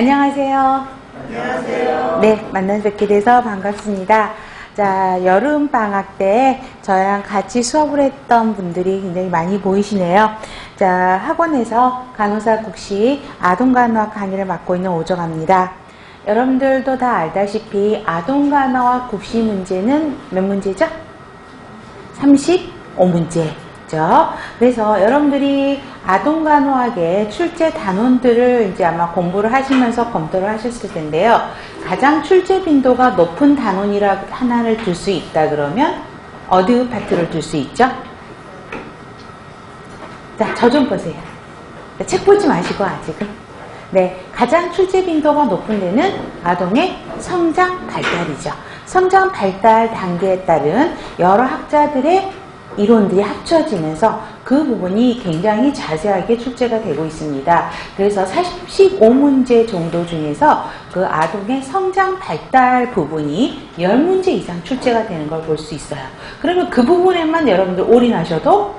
안녕하세요. 안녕하세요. 네, 만나 뵙게 돼서 반갑습니다. 자, 여름방학 때 저랑 같이 수업을 했던 분들이 굉장히 많이 보이시네요. 자, 학원에서 간호사 국시 아동간호학 강의를 맡고 있는 오정아입니다. 여러분들도 다 알다시피 아동간호학 국시 문제는 몇 문제죠? 35문제. 그래서 여러분들이 아동간호학의 출제 단원들을 이제 아마 공부를 하시면서 검토를 하셨을 텐데요. 가장 출제 빈도가 높은 단원이라 하나를 들 수 있다 그러면 어디 파트를 들 수 있죠? 자, 저 좀 보세요. 책 보지 마시고 아직은. 네, 가장 출제 빈도가 높은 데는 아동의 성장 발달이죠. 성장 발달 단계에 따른 여러 학자들의 이론들이 합쳐지면서 그 부분이 굉장히 자세하게 출제가 되고 있습니다. 그래서 45문제 정도 중에서 그 아동의 성장 발달 부분이 10문제 이상 출제가 되는 걸 볼 수 있어요. 그러면 그 부분에만 여러분들 올인하셔도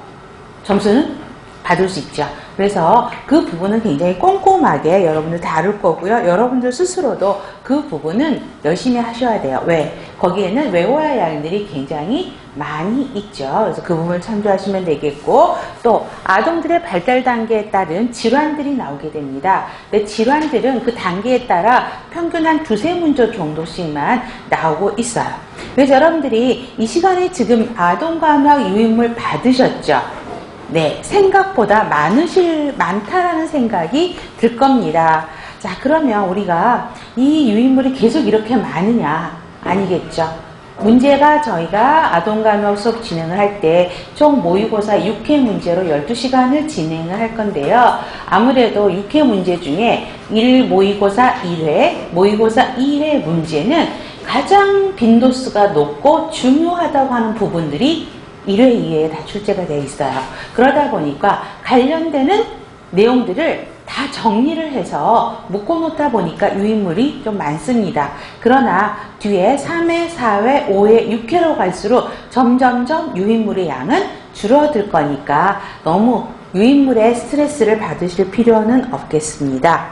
점수는 받을 수 있죠. 그래서 그 부분은 굉장히 꼼꼼하게 여러분들 다룰 거고요. 여러분들 스스로도 그 부분은 열심히 하셔야 돼요. 왜? 거기에는 외워야 할 일들이 굉장히 많이 있죠. 그래서 그 부분을 참조하시면 되겠고, 또 아동들의 발달 단계에 따른 질환들이 나오게 됩니다. 근데 질환들은 그 단계에 따라 평균 한 2-3문제 정도씩만 나오고 있어요. 그래서 여러분들이 이 시간에 지금 아동간호학 유인물 받으셨죠? 네, 생각보다 많다라는 생각이 들 겁니다. 자, 그러면 우리가 이 유인물이 계속 이렇게 많으냐? 아니겠죠. 문제가 저희가 아동간호학 수업 진행을 할 때 총 모의고사 6회 문제로 12시간을 진행을 할 건데요. 아무래도 6회 문제 중에 1 모의고사 1회, 모의고사 2회 문제는 가장 빈도수가 높고 중요하다고 하는 부분들이 1회, 2회에 다 출제가 되어 있어요. 그러다 보니까 관련되는 내용들을 다 정리를 해서 묶어놓다 보니까 유인물이 좀 많습니다. 그러나 뒤에 3회, 4회, 5회, 6회로 갈수록 점점점 유인물의 양은 줄어들 거니까 너무 유인물에 스트레스를 받으실 필요는 없겠습니다.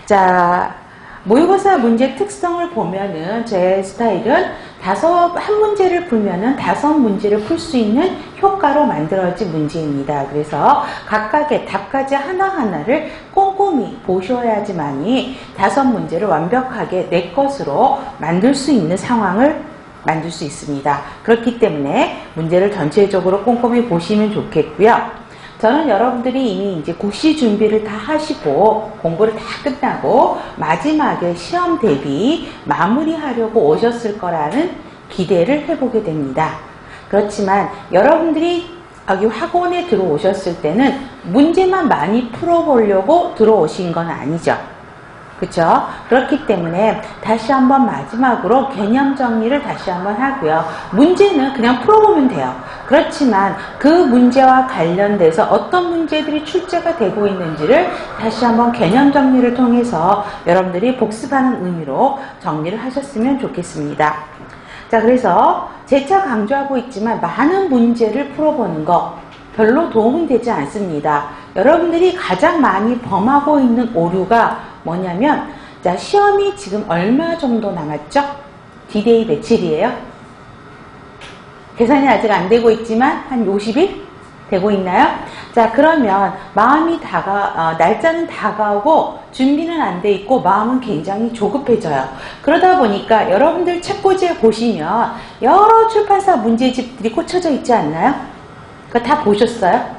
자, 모의고사 문제 특성을 보면은 제 스타일은 한 문제를 풀면은 5문제를 풀 수 있는 효과로 만들어진 문제입니다. 그래서 각각의 답까지 하나하나를 꼼꼼히 보셔야지만이 5문제를 완벽하게 내 것으로 만들 수 있는 상황을 만들 수 있습니다. 그렇기 때문에 문제를 전체적으로 꼼꼼히 보시면 좋겠고요. 저는 여러분들이 이미 이제 국시 준비를 다 하시고 공부를 다 끝나고 마지막에 시험 대비 마무리하려고 오셨을 거라는 기대를 해보게 됩니다. 그렇지만 여러분들이 여기 학원에 들어오셨을 때는 문제만 많이 풀어보려고 들어오신 건 아니죠. 그렇죠? 그렇기 때문에 다시 한번 마지막으로 개념 정리를 다시 한번 하고요. 문제는 그냥 풀어보면 돼요. 그렇지만 그 문제와 관련돼서 어떤 문제들이 출제가 되고 있는지를 다시 한번 개념 정리를 통해서 여러분들이 복습하는 의미로 정리를 하셨으면 좋겠습니다. 자, 그래서 재차 강조하고 있지만 많은 문제를 풀어보는 거 별로 도움은 되지 않습니다. 여러분들이 가장 많이 범하고 있는 오류가 뭐냐면, 자, 시험이 지금 얼마 정도 남았죠? D-Day 며칠이에요? 계산이 아직 안 되고 있지만 한 50일 되고 있나요? 자, 그러면 날짜는 다가오고 준비는 안 돼 있고 마음은 굉장히 조급해져요. 그러다 보니까 여러분들 책꽂이에 보시면 여러 출판사 문제집들이 꽂혀져 있지 않나요? 그거 다 보셨어요?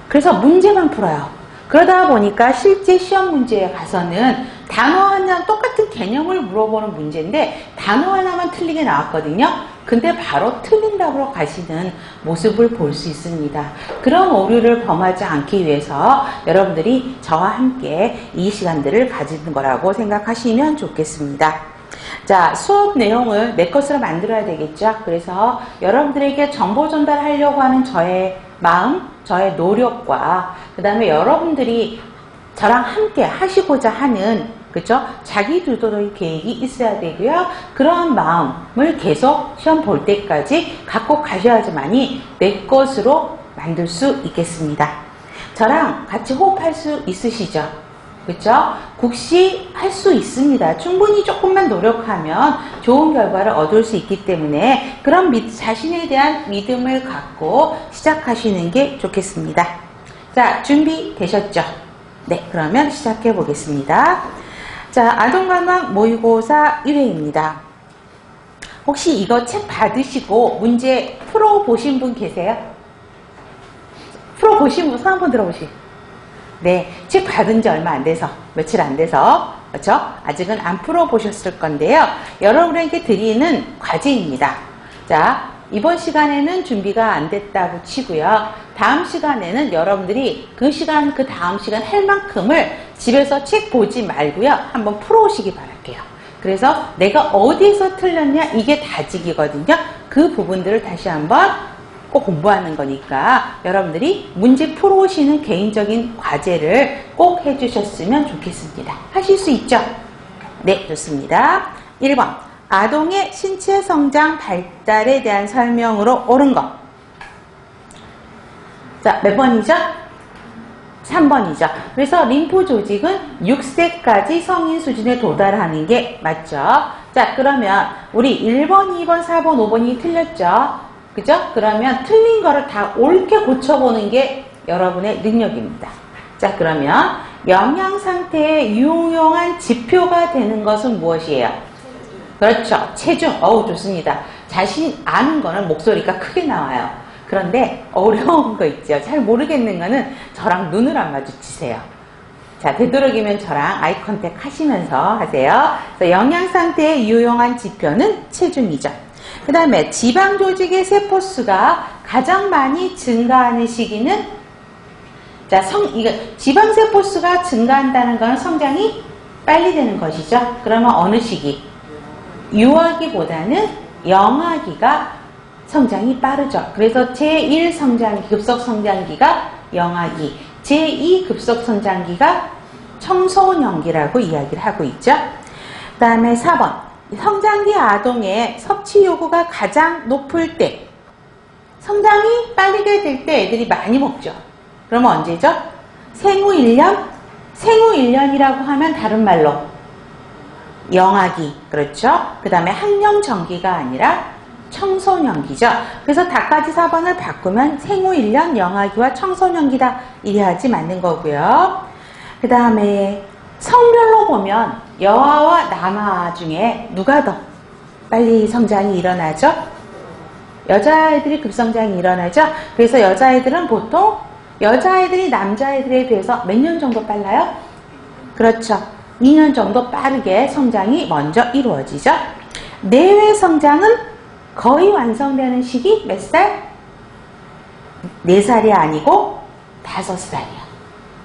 그래서 문제만 풀어요. 그러다 보니까 실제 시험 문제에 가서는 단어 하나 똑같은 개념을 물어보는 문제인데 단어 하나만 틀리게 나왔거든요. 근데 바로 틀린다고 가시는 모습을 볼 수 있습니다. 그런 오류를 범하지 않기 위해서 여러분들이 저와 함께 이 시간들을 가지는 거라고 생각하시면 좋겠습니다. 자, 수업 내용을 내 것으로 만들어야 되겠죠. 그래서 여러분들에게 정보 전달하려고 하는 저의 마음, 저의 노력과 그 다음에 여러분들이 저랑 함께 하시고자 하는, 그렇죠? 자기 주도의 계획이 있어야 되고요. 그러한 마음을 계속 시험 볼 때까지 갖고 가셔야지만이 내 것으로 만들 수 있겠습니다. 저랑 같이 호흡할 수 있으시죠? 그쵸? 국시할 수 있습니다. 충분히 조금만 노력하면 좋은 결과를 얻을 수 있기 때문에 그런 자신에 대한 믿음을 갖고 시작하시는 게 좋겠습니다. 자, 준비되셨죠? 네, 그러면 시작해 보겠습니다. 자, 아동관광 모의고사 1회입니다. 혹시 이거 책 받으시고 문제 풀어보신 분 계세요? 풀어보신 분 손 한번 들어보시죠. 네, 책 받은 지 얼마 안 돼서, 며칠 안 돼서, 그렇죠? 아직은 안 풀어보셨을 건데요. 여러분에게 드리는 과제입니다. 자, 이번 시간에는 준비가 안 됐다고 치고요. 다음 시간에는 여러분들이 그 다음 시간 할 만큼을 집에서 책 보지 말고요. 한번 풀어오시기 바랄게요. 그래서 내가 어디에서 틀렸냐, 이게 다지기거든요. 그 부분들을 다시 한번 꼭 공부하는 거니까 여러분들이 문제 풀어오시는 개인적인 과제를 꼭 해주셨으면 좋겠습니다. 하실 수 있죠? 네, 좋습니다. 1번, 아동의 신체 성장 발달에 대한 설명으로 옳은 것. 자, 몇 번이죠? 3번이죠. 그래서 림프 조직은 6세까지 성인 수준에 도달하는 게 맞죠? 자, 그러면 우리 1번, 2번, 4번, 5번이 틀렸죠? 그죠? 그러면 틀린 거를 다 옳게 고쳐보는 게 여러분의 능력입니다. 자, 그러면 영양 상태의 유용한 지표가 되는 것은 무엇이에요? 그렇죠. 체중. 어우, 좋습니다. 자신 아는 거는 목소리가 크게 나와요. 그런데 어려운 거 있죠. 잘 모르겠는 거는 저랑 눈을 안 마주치세요. 자, 되도록이면 저랑 아이 컨택 하시면서 하세요. 그래서 영양 상태의 유용한 지표는 체중이죠. 그 다음에 지방 조직의 세포수가 가장 많이 증가하는 시기는, 자, 지방 세포수가 증가한다는 건 성장이 빨리 되는 것이죠. 그러면 어느 시기? 유아기보다는 영아기가 성장이 빠르죠. 그래서 제1 성장기, 급속 성장기가 영아기, 제2 급속 성장기가 청소년기라고 이야기를 하고 있죠. 그 다음에 4번. 성장기 아동의 섭취 요구가 가장 높을 때, 성장이 빠르게 될 때 애들이 많이 먹죠. 그러면 언제죠? 생후 1년? 생후 1년이라고 하면 다른 말로 영아기, 그렇죠? 그 다음에 학령정기가 아니라 청소년기죠. 그래서 다까지 4번을 바꾸면 생후 1년 영아기와 청소년기다, 이래야지 맞는 거고요. 그 다음에 성별로 보면 여아와 남아 중에 누가 더 빨리 성장이 일어나죠? 여자아이들이 급성장이 일어나죠? 그래서 여자아이들은 보통 여자아이들이 남자아이들에 비해서 몇 년 정도 빨라요? 그렇죠. 2년 정도 빠르게 성장이 먼저 이루어지죠. 내외 성장은 거의 완성되는 시기 몇 살? 4살이 아니고 5살이요.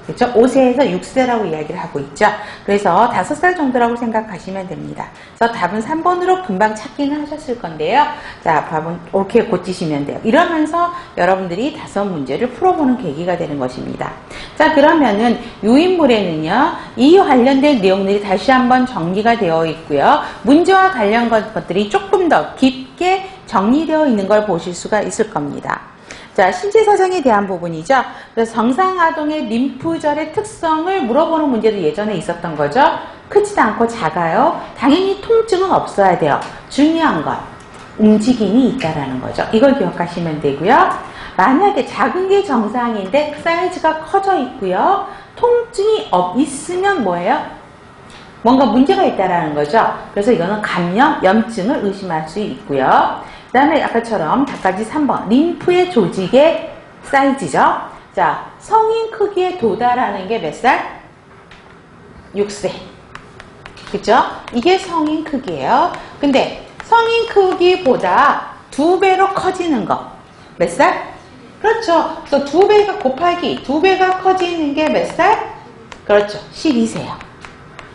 그렇죠? 5세에서 6세라고 이야기를 하고 있죠. 그래서 5살 정도라고 생각하시면 됩니다. 그래서 답은 3번으로 금방 찾기는 하셨을 건데요. 자, 답은 옳게 고치시면 돼요. 이러면서 여러분들이 5문제를 풀어보는 계기가 되는 것입니다. 자, 그러면은 유인물에는요, 이 관련된 내용들이 다시 한번 정리가 되어 있고요. 문제와 관련 것들이 조금 더 깊게 정리되어 있는 걸 보실 수가 있을 겁니다. 자, 신체 사정에 대한 부분이죠. 그래서 정상아동의 림프절의 특성을 물어보는 문제도 예전에 있었던 거죠. 크지도 않고 작아요. 당연히 통증은 없어야 돼요. 중요한 건 움직임이 있다라는 거죠. 이걸 기억하시면 되고요. 만약에 작은 게 정상인데 사이즈가 커져 있고요. 통증이 있으면 뭐예요? 뭔가 문제가 있다라는 거죠. 그래서 이거는 감염, 염증을 의심할 수 있고요. 그 다음에 아까처럼 답까지 3번 림프의 조직의 사이즈죠. 자, 성인 크기에 도달하는 게 몇 살? 6세. 그죠? 이게 성인 크기예요. 근데 성인 크기보다 2배로 커지는 거 몇 살? 그렇죠. 그래서 2배가 곱하기 2배가 커지는 게 몇 살? 그렇죠. 12세요.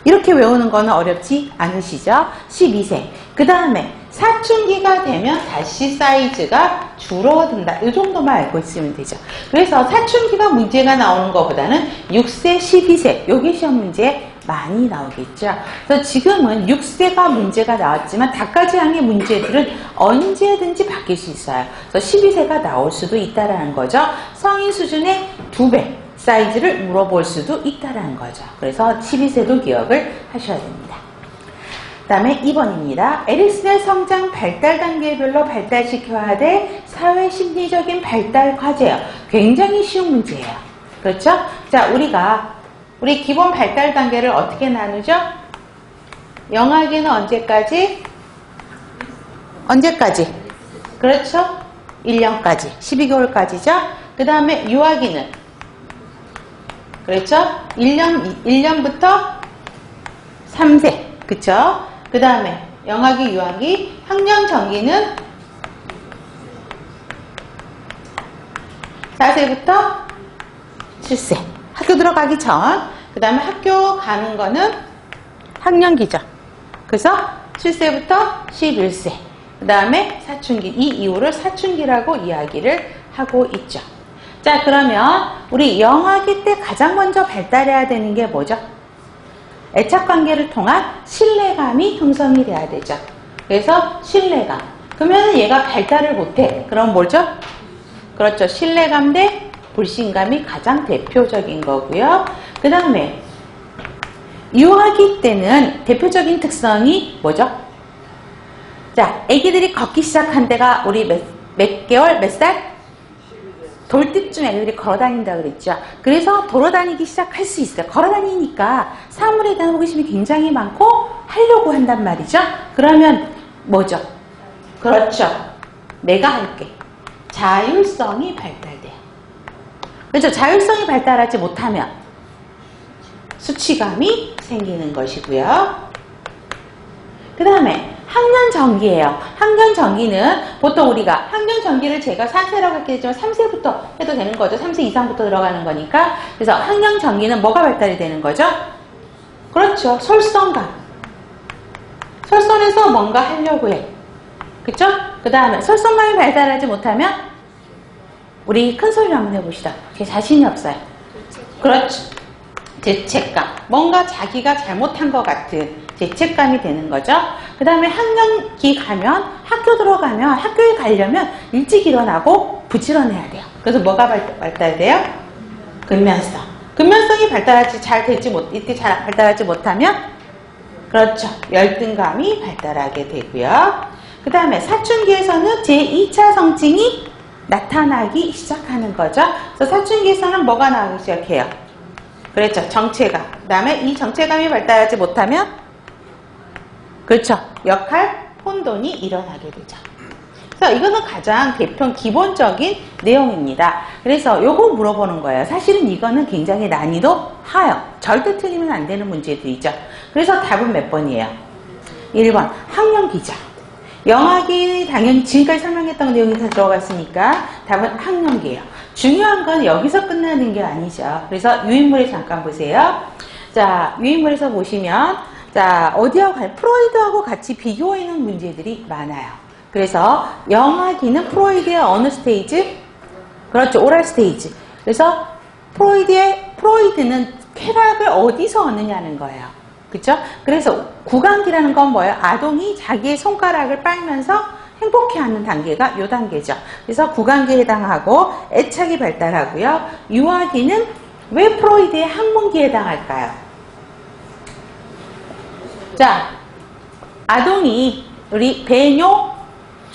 이렇게 외우는 거는 어렵지 않으시죠? 12세. 그 다음에 사춘기가 되면 다시 사이즈가 줄어든다. 이 정도만 알고 있으면 되죠. 그래서 사춘기가 문제가 나오는 것보다는 6세, 12세 여기 시험 문제 많이 나오겠죠. 그래서 지금은 6세가 문제가 나왔지만 다까지 항의 문제들은 언제든지 바뀔 수 있어요. 그래서 12세가 나올 수도 있다라는 거죠. 성인 수준의 2배, 사이즈를 물어볼 수도 있다라는 거죠. 그래서 12세도 기억을 하셔야 됩니다. 그 다음에 2번입니다. 에릭슨의 성장 발달 단계별로 발달시켜야 될 사회 심리적인 발달 과제예요. 굉장히 쉬운 문제예요. 그렇죠? 자, 우리 기본 발달 단계를 어떻게 나누죠? 영아기는 언제까지? 그렇죠? 1년까지, 12개월까지죠? 그 다음에 유아기는? 그렇죠? 1년부터 3세. 그쵸? 그 다음에 영아기, 유아기, 학년 전기는 4세부터 7세. 학교 들어가기 전. 그 다음에 학교 가는 거는 학년기죠. 그래서 7세부터 11세. 그 다음에 사춘기. 이 이후를 사춘기라고 이야기를 하고 있죠. 자, 그러면 우리 영아기 때 가장 먼저 발달해야 되는 게 뭐죠? 애착관계를 통한 신뢰감이 형성이 돼야 되죠. 그래서 신뢰감. 그러면 얘가 발달을 못해. 그럼 뭐죠? 그렇죠. 신뢰감 대 불신감이 가장 대표적인 거고요. 그 다음에 유아기 때는 대표적인 특성이 뭐죠? 자, 애기들이 걷기 시작한 때가 우리 몇 개월, 몇 살? 돌때쯤 애들이 걸어다닌다 그랬죠. 그래서 돌아다니기 시작할 수 있어요. 걸어다니니까 사물에 대한 호기심이 굉장히 많고 하려고 한단 말이죠. 그러면 뭐죠? 그렇죠. 내가 할게. 자율성이 발달돼요. 그렇죠. 자율성이 발달하지 못하면 수치감이 생기는 것이고요. 그 다음에 학년전기예요. 학년전기는 보통 우리가 학년전기를 제가 4세라고 했기 때문에 3세부터 해도 되는 거죠. 3세 이상부터 들어가는 거니까. 그래서 학년전기는 뭐가 발달이 되는 거죠? 그렇죠. 솔선감. 솔선해서 뭔가 하려고 해. 그쵸? 그 다음에 솔선감이 발달하지 못하면 우리 큰 소리로 한번 해봅시다. 제 자신이 없어요. 그렇죠. 죄책감. 뭔가 자기가 잘못한 것 같은 죄책감이 되는 거죠. 그 다음에 학년기 가면 학교 들어가면 학교에 가려면 일찍 일어나고 부지런해야 돼요. 그래서 뭐가 발달돼요? 근면성. 근면성이 이때 잘 발달하지 못하면 그렇죠. 열등감이 발달하게 되고요. 그 다음에 사춘기에서는 제2차 성징이 나타나기 시작하는 거죠. 그래서 사춘기에서는 뭐가 나오기 시작해요? 그렇죠. 정체감. 그 다음에 이 정체감이 발달하지 못하면 그렇죠. 역할 혼돈이 일어나게 되죠. 그래서 이거는 가장 기본적인 내용입니다. 그래서 요거 물어보는 거예요. 사실은 이거는 굉장히 난이도 하여 절대 틀리면 안 되는 문제들이죠. 그래서 답은 몇 번이에요? 1번 학년기죠. 영아기 당연히 지금까지 설명했던 내용이 다 들어갔으니까 답은 학년기예요. 중요한 건 여기서 끝나는 게 아니죠. 그래서 유인물에 잠깐 보세요. 자, 유인물에서 보시면 자, 프로이드하고 같이 비교해놓은 문제들이 많아요. 그래서 영아기는 프로이드의 어느 스테이지? 그렇죠. 오랄 스테이지. 그래서 프로이드는 쾌락을 어디서 얻느냐는 거예요. 그렇죠? 그래서 구강기라는 건 뭐예요? 아동이 자기의 손가락을 빨면서 행복해하는 단계가 이 단계죠. 그래서 구강기에 해당하고 애착이 발달하고요. 유아기는 왜 프로이드의 학문기에 해당할까요? 자, 아동이 우리 배뇨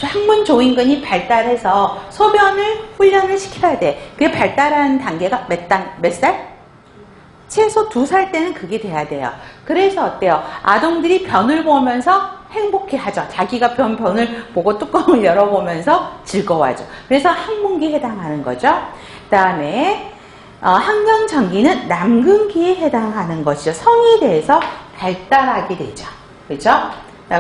항문 조인근이 발달해서 소변을 훈련을 시켜야 돼. 그게 발달하는 단계가 몇 살? 최소 2살 때는 그게 돼야 돼요. 그래서 어때요? 아동들이 변을 보면서 행복해하죠. 자기가 변을 보고 뚜껑을 열어보면서 즐거워하죠. 그래서 학문기에 해당하는 거죠. 그 다음에 학년전기는 남근기에 해당하는 것이죠. 성에 대해서 발달하게 되죠. 그렇죠?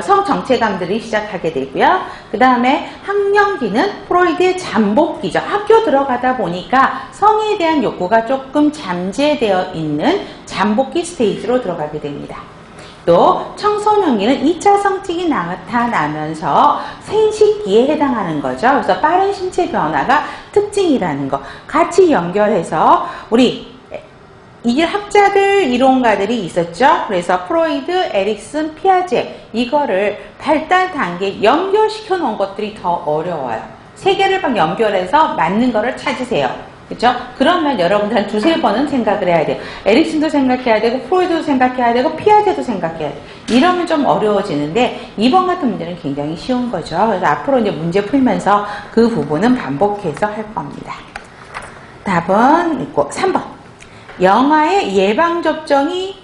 성 정체감들이 시작하게 되고요. 그 다음에 학년기는 프로이드의 잠복기죠. 학교 들어가다 보니까 성에 대한 욕구가 조금 잠재되어 있는 잠복기 스테이지로 들어가게 됩니다. 또 청소년기는 2차 성징이 나타나면서 생식기에 해당하는 거죠. 그래서 빠른 신체 변화가 특징이라는 거 같이 연결해서 이게 학자들 이론가들이 있었죠. 그래서 프로이드, 에릭슨, 피아제 이거를 발달 단계에 연결시켜 놓은 것들이 더 어려워요. 세 개를 막 연결해서 맞는 거를 찾으세요. 그죠? 그러면 여러분들 한 두세 번은 생각을 해야 돼요. 에릭슨도 생각해야 되고, 프로이드도 생각해야 되고, 피아제도 생각해야 돼요. 이러면 좀 어려워지는데, 2번 같은 문제는 굉장히 쉬운 거죠. 그래서 앞으로 이제 문제 풀면서 그 부분은 반복해서 할 겁니다. 답은 있고, 3번. 영아의 예방접종이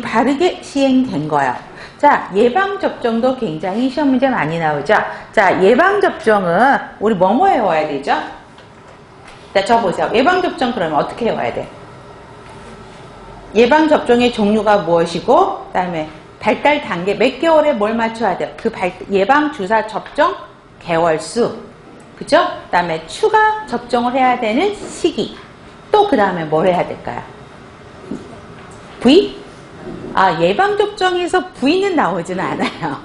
바르게 시행된 거예요. 자, 예방접종도 굉장히 시험 문제 많이 나오죠. 자, 예방접종은 우리 뭐뭐 외워야 되죠? 자, 저 보세요. 예방접종 그러면 어떻게 외워야 돼? 예방접종의 종류가 무엇이고, 그 다음에 발달 단계 몇 개월에 뭘 맞춰야 돼요? 그 예방주사 접종 개월수. 그죠? 그 다음에 추가 접종을 해야 되는 시기. 또 그 다음에 뭘 해야 될까요? 부위? 예방접종에서 부위는 나오지는 않아요.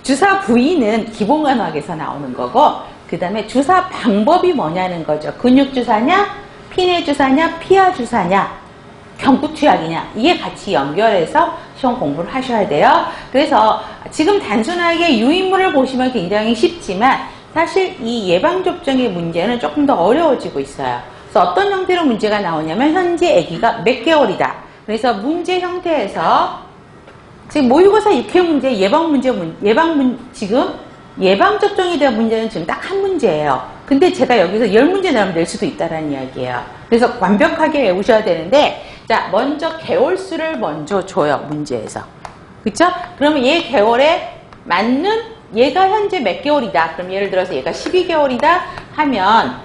주사 부위는 기본간호학에서 나오는 거고, 그 다음에 주사 방법이 뭐냐는 거죠. 근육주사냐, 피내주사냐, 피하주사냐, 경구투약이냐, 이게 같이 연결해서 시험 공부를 하셔야 돼요. 그래서 지금 단순하게 유인물을 보시면 굉장히 쉽지만 사실 이 예방접종의 문제는 조금 더 어려워지고 있어요. 그래서 어떤 형태로 문제가 나오냐면 현재 아기가 몇 개월이다. 그래서 문제 형태에서 지금 모의고사 6회 문제 지금 예방접종에 대한 문제는 지금 딱 한 문제예요. 근데 제가 여기서 10문제 나오면 낼 수도 있다는 이야기예요. 그래서 완벽하게 외우셔야 되는데, 자, 먼저 개월수를 먼저 줘요, 문제에서. 그쵸? 그러면 얘 개월에 맞는, 얘가 현재 몇 개월이다. 그럼 예를 들어서 얘가 12개월이다 하면,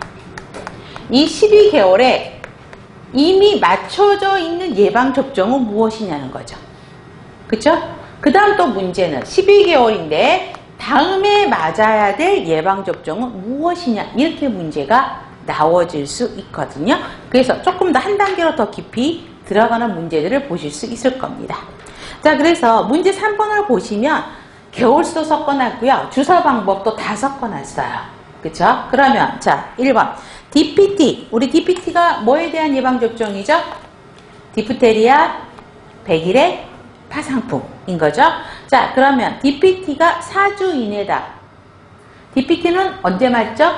이 12개월에 이미 맞춰져 있는 예방접종은 무엇이냐는 거죠. 그쵸? 그 다음 또 문제는 12개월인데, 다음에 맞아야 될 예방접종은 무엇이냐, 이렇게 문제가 나와질 수 있거든요. 그래서 조금 더 한 단계로 더 깊이 들어가는 문제들을 보실 수 있을 겁니다. 자, 그래서 문제 3번을 보시면 개월수도 섞어놨고요. 주사 방법도 다 섞어놨어요. 그쵸? 그러면 자, 1번 DPT, 우리 DPT가 뭐에 대한 예방접종이죠? 디프테리아, 백일의 파상풍인 거죠. 자, 그러면 DPT가 4주 이내다. DPT는 언제 맞죠?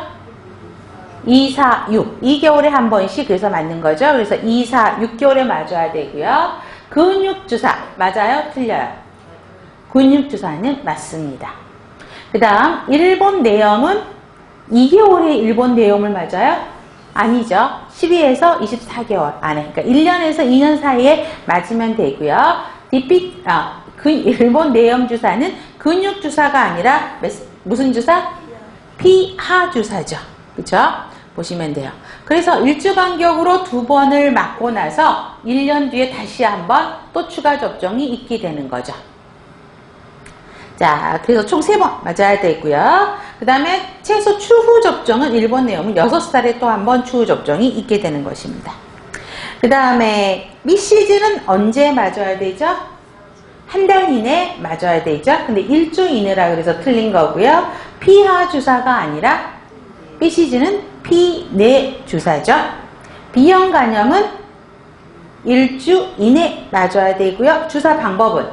2, 4, 6. 2개월에 한 번씩 그래서 맞는 거죠. 그래서 2, 4, 6개월에 맞아야 되고요. 근육주사 맞아요? 틀려요? 근육주사는 맞습니다. 그 다음 일본 내염은 2개월에 일본 내염을 맞아요? 아니죠. 12에서 24개월 안에, 그러니까 1년에서 2년 사이에 맞으면 되고요. 일본 내염 주사는 근육 주사가 아니라 무슨 주사? 피하 주사죠. 그쵸? 보시면 돼요. 그래서 일주 간격으로 2번을 맞고 나서 1년 뒤에 다시 한번 또 추가 접종이 있게 되는 거죠. 자, 그래서 총 3번 맞아야 되고요. 그 다음에 최소 추후 접종은 일본 내염은 6살에 또 한 번 추후 접종이 있게 되는 것입니다. 그 다음에 BCG는 언제 맞아야 되죠? 한 달 이내 맞아야 되죠? 근데 1주 이내라 그래서 틀린 거고요. 피하 주사가 아니라 BCG는 피내 주사죠. B형 간염은 1주 이내 맞아야 되고요. 주사 방법은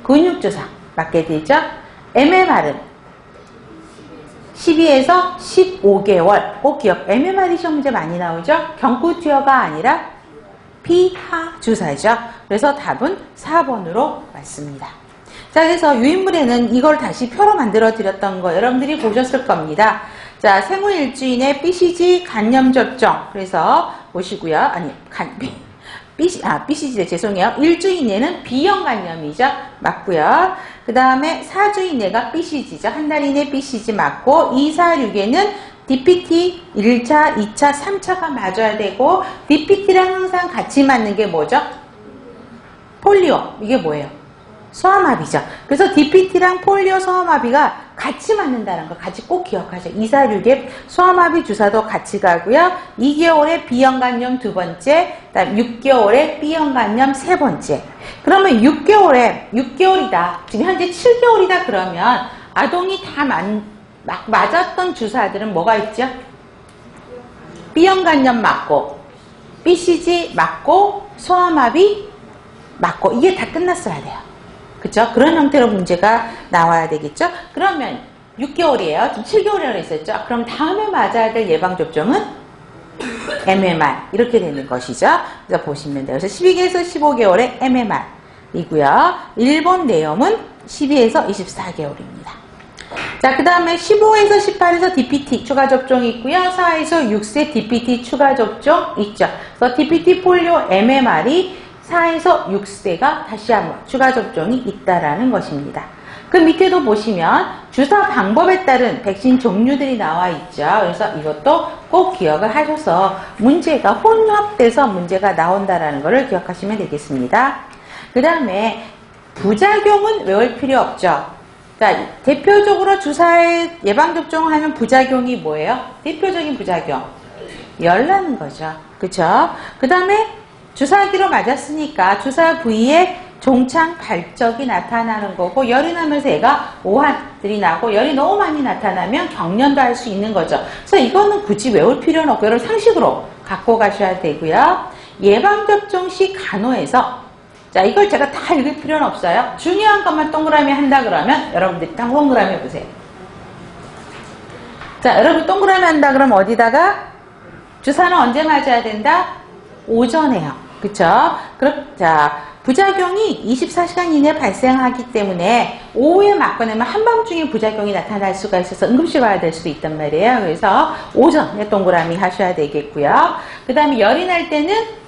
근육주사 맞게 되죠. MMR은 12에서 15개월. 꼭 기억. MMR이 시험 문제 많이 나오죠. 경구투여가 아니라 피하 주사죠. 그래서 답은 4번으로 맞습니다. 자, 그래서 유인물에는 이걸 다시 표로 만들어 드렸던 거 여러분들이 보셨을 겁니다. 자, 생후 일주일에 BCG 간염 접종. 그래서 보시고요. 아니, BCG래. 죄송해요. 일주일 이내는 B형 간염이죠. 맞고요. 그 다음에 4주 이내가 BCG죠. 한 달 이내 BCG 맞고 2, 4, 6에는 DPT 1차, 2차, 3차가 맞아야 되고 DPT랑 항상 같이 맞는 게 뭐죠? 폴리오. 이게 뭐예요? 소아마비죠. 그래서 DPT랑 폴리오, 소아마비가 같이 맞는다는 거 같이 꼭 기억하세요. 2, 4, 6에 소아마비 주사도 같이 가고요. 2개월에 B형 간염 2번째, 그다음 6개월에 B형 간염 3번째. 그러면 6개월이다. 지금 현재 7개월이다 그러면 아동이 다 맞았던 주사들은 뭐가 있죠? B형 간염 맞고, BCG 맞고, 소아마비 맞고, 이게 다 끝났어야 돼요. 그쵸? 그런 형태로 문제가 나와야 되겠죠? 그러면 6개월이에요. 지금 7개월이라고 했었죠? 그럼 다음에 맞아야 될 예방접종은 MMR 이렇게 되는 것이죠. 그래서 보시면 돼요. 그래서 12개에서 15개월의 MMR이고요. 일본 내염은 12에서 24개월입니다. 자, 그 다음에 15에서 18에서 DPT 추가 접종이 있고요. 4에서 6세 DPT 추가 접종 있죠. 그래서 DPT 폴리오 MMR이 4에서 6세가 다시 한번 추가 접종이 있다라는 것입니다. 그 밑에도 보시면 주사 방법에 따른 백신 종류들이 나와 있죠. 그래서 이것도 꼭 기억을 하셔서 문제가 혼합돼서 문제가 나온다라는 것을 기억하시면 되겠습니다. 그 다음에 부작용은 외울 필요 없죠. 자, 대표적으로 주사에 예방접종하는 부작용이 뭐예요? 대표적인 부작용. 열 나는 거죠. 그쵸? 그 다음에 주사기로 맞았으니까 주사 부위에 종창 발적이 나타나는 거고, 열이 나면서 애가 오한들이 나고, 열이 너무 많이 나타나면 경련도 할 수 있는 거죠. 그래서 이거는 굳이 외울 필요는 없고 여러분 상식으로 갖고 가셔야 되고요. 예방접종 시 간호에서, 자, 이걸 제가 다 읽을 필요는 없어요. 중요한 것만 동그라미 한다 그러면 여러분들이 딱 동그라미 해보세요. 자, 여러분 동그라미 한다 그러면 어디다가 주사는 언제 맞아야 된다? 오전에요. 그쵸? 자, 부작용이 24시간 이내에 발생하기 때문에 오후에 맞고 나면 한밤중에 부작용이 나타날 수가 있어서 응급실 가야 될 수도 있단 말이에요. 그래서 오전에 동그라미 하셔야 되겠고요. 그 다음에 열이 날 때는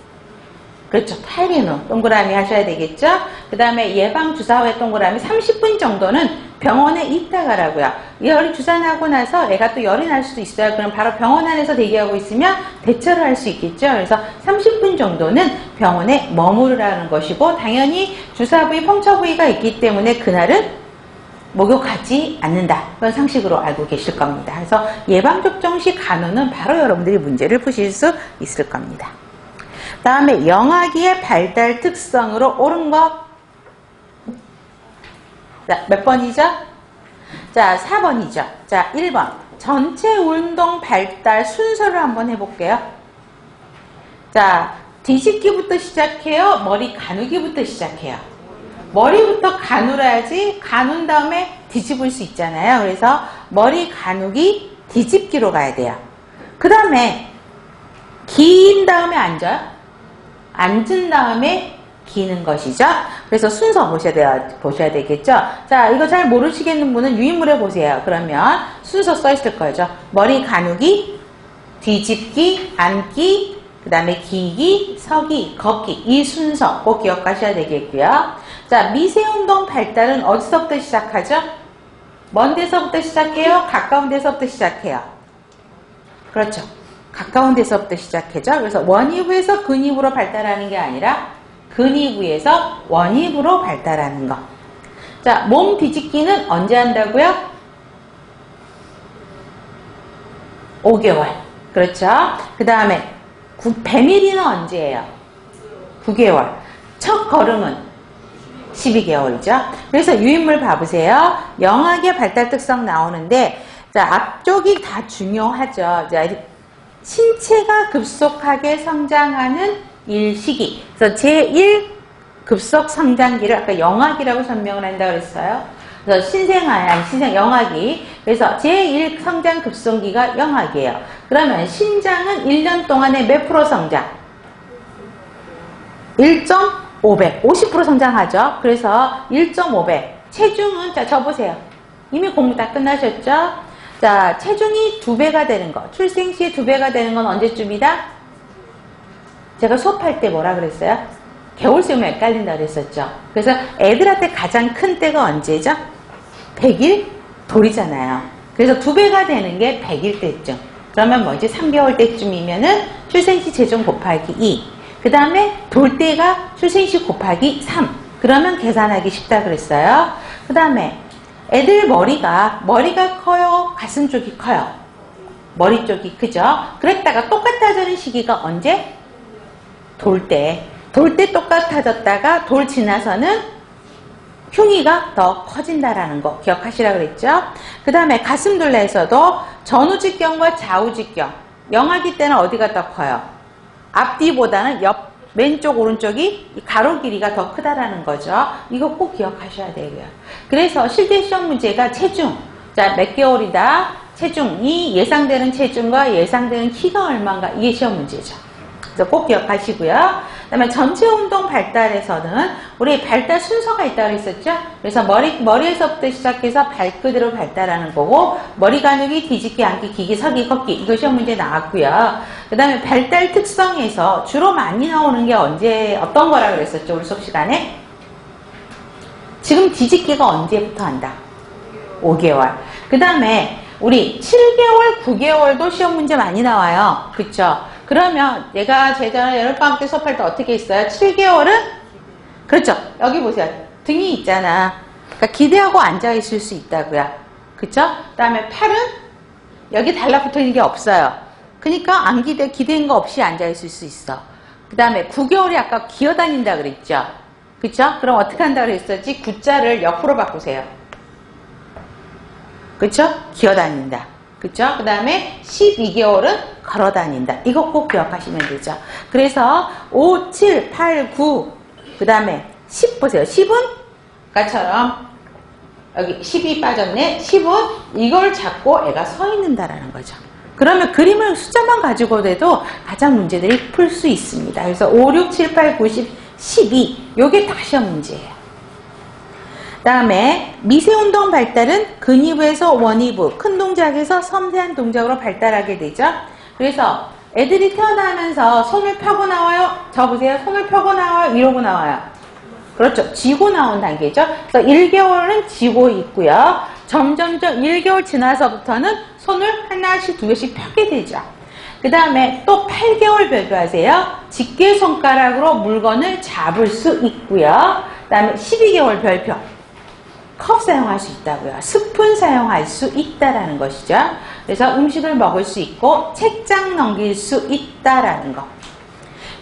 그렇죠. 8인 후 동그라미 하셔야 되겠죠. 그 다음에 예방주사 후에 동그라미 30분 정도는 병원에 있다가라고요. 열이 주사나고 나서 애가 또 열이 날 수도 있어요. 그럼 바로 병원 안에서 대기하고 있으면 대처를 할 수 있겠죠. 그래서 30분 정도는 병원에 머무르라는 것이고, 당연히 주사 부위, 펑처 부위가 있기 때문에 그날은 목욕하지 않는다. 그건 상식으로 알고 계실 겁니다. 그래서 예방접종 시 간호는 바로 여러분들이 문제를 푸실 수 있을 겁니다. 다음에 영아기의 발달 특성으로 옳은 것. 자, 몇 번이죠? 자, 4번이죠. 자, 1번. 전체 운동 발달 순서를 한번 해볼게요. 자, 뒤집기부터 시작해요? 머리 가누기부터 시작해요? 머리부터 가누라야지 가눈 다음에 뒤집을 수 있잖아요. 그래서 머리 가누기, 뒤집기로 가야 돼요. 그 다음에 긴 다음에 앉아요. 앉은 다음에 기는 것이죠. 그래서 순서 보셔야 되겠죠. 자, 이거 잘 모르시겠는 분은 유인물에 보세요. 그러면 순서 써 있을 거죠. 머리 가누기, 뒤집기, 앉기, 그 다음에 기기, 서기, 걷기, 이 순서 꼭 기억하셔야 되겠고요. 자, 미세운동 발달은 어디서부터 시작하죠? 먼 데서부터 시작해요? 가까운 데서부터 시작해요? 그렇죠. 가까운 데서부터 시작하죠. 그래서 원입에서 근입으로 발달하는 게 아니라 근입에서 원입으로 발달하는 거. 자, 몸 뒤집기는 언제 한다고요? 5개월. 그렇죠. 그 다음에 배밀이는 언제예요? 9개월. 첫 걸음은 12개월이죠. 그래서 유인물 봐보세요. 영아기의 발달 특성 나오는데, 자, 앞쪽이 다 중요하죠. 자, 신체가 급속하게 성장하는 일시기. 그래서 제1 급속 성장기를 아까 영아기라고 설명을 한다고 그랬어요. 그래서 영아기. 그래서 제1 성장 급성기가 영아기예요. 그러면 신장은 1년 동안에 몇 프로 성장? 1.5배. 50% 성장하죠. 그래서 1.5배. 체중은, 자, 적어보세요. 이미 공부 다 끝나셨죠? 자, 체중이 2배가 되는 거. 출생 시에 2배가 되는 건 언제쯤이다? 제가 수업할 때 뭐라 그랬어요? 겨울수염이 헷갈린다 그랬었죠. 그래서 애들한테 가장 큰 때가 언제죠? 100일 돌이잖아요. 그래서 2배가 되는 게 100일 때쯤. 그러면 뭐지? 3개월 때쯤이면은 출생시 체중 곱하기 2. 그 다음에 돌 때가 출생시 곱하기 3. 그러면 계산하기 쉽다 그랬어요. 그 다음에 애들 머리가 커요? 가슴 쪽이 커요? 머리 쪽이 크죠? 그랬다가 똑같아지는 시기가 언제? 돌 때 똑같아졌다가 돌 지나서는 흉이가 더 커진다라는 거 기억하시라 그랬죠? 그 다음에 가슴둘레에서도 전후직경과 좌우직경. 영아기 때는 어디가 더 커요? 앞뒤보다는 왼쪽 오른쪽이 가로 길이가 더 크다라는 거죠. 이거 꼭 기억하셔야 되고요. 그래서 실제 시험 문제가 체중, 자, 몇 개월이다? 체중이 예상되는 체중과 예상되는 키가 얼마인가 이게 시험 문제죠. 그래서 꼭 기억하시고요. 그 다음에 전체 운동 발달에서는 우리 발달 순서가 있다고 했었죠. 그래서 머리에서부터 시작해서 발끝으로 발달하는 거고 머리 가누기, 뒤집기, 앉기, 기기, 서기, 걷기 이거 시험 문제 나왔고요. 그 다음에 발달 특성에서 주로 많이 나오는 게 어떤 거라 그랬었죠? 우리 수업 시간에 지금 뒤집기가 언제부터 한다? 5개월. 그 다음에 우리 7개월, 9개월도 시험 문제 많이 나와요. 그쵸? 그러면 제가 여름방학 때 수업할 때 어떻게 했어요? 7개월은? 그렇죠. 여기 보세요. 등이 있잖아. 그러니까 기대하고 앉아있을 수 있다고요. 그쵸? 그 다음에 팔은 여기 달라붙어 있는 게 없어요. 그러니까 기대인 거 없이 앉아있을 수 있어. 그 다음에 9개월이 아까 기어다닌다 그랬죠? 그쵸? 그럼 어떻게 한다 그랬었지? 구자를 옆으로 바꾸세요. 그쵸? 기어다닌다. 그쵸? 그 다음에 12개월은 걸어다닌다. 이거 꼭 기억하시면 되죠. 그래서 5, 7, 8, 9, 그 다음에 10 보세요. 10은 아까처럼 여기 10이 빠졌네. 10은 이걸 잡고 애가 서 있는다라는 거죠. 그러면 그림을 숫자만 가지고 해도 가장 문제들이 풀 수 있습니다. 그래서 5, 6, 7, 8, 9, 10, 12 요게 다 시험 문제예요. 그 다음에 미세운동 발달은 근위부에서 원위부, 큰 동작에서 섬세한 동작으로 발달하게 되죠. 그래서 애들이 태어나면서 손을 펴고 나와요. 저 보세요. 손을 펴고 나와요. 이러고 나와요. 그렇죠. 쥐고 나온 단계죠. 그래서 1개월은 쥐고 있고요. 점점점 1개월 지나서부터는 손을 하나씩 두 개씩 펴게 되죠. 그 다음에 또 8개월 별표하세요. 집게손가락으로 물건을 잡을 수 있고요. 그 다음에 12개월 별표. 컵 사용할 수 있다고요. 스푼 사용할 수 있다라는 것이죠. 그래서 음식을 먹을 수 있고 책장 넘길 수 있다라는 거.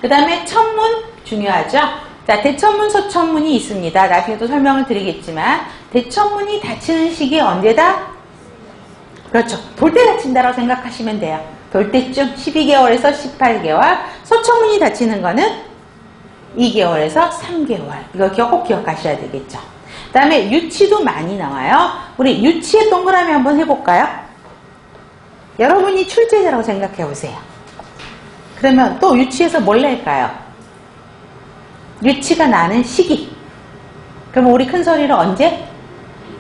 그 다음에 천문 중요하죠. 자, 대천문, 소천문이 있습니다. 나중에 또 설명을 드리겠지만 대천문이 닫히는 시기 언제다? 그렇죠. 돌 때 닫힌다고 생각하시면 돼요. 돌 때쯤 12개월에서 18개월. 소천문이 닫히는 거는 2개월에서 3개월. 이거 꼭 기억하셔야 되겠죠. 그 다음에 유치도 많이 나와요. 우리 유치의 동그라미 한번 해볼까요? 여러분이 출제자라고 생각해 보세요. 그러면 또 유치에서 뭘 낼까요? 유치가 나는 시기. 그러면 우리 큰 소리를 언제?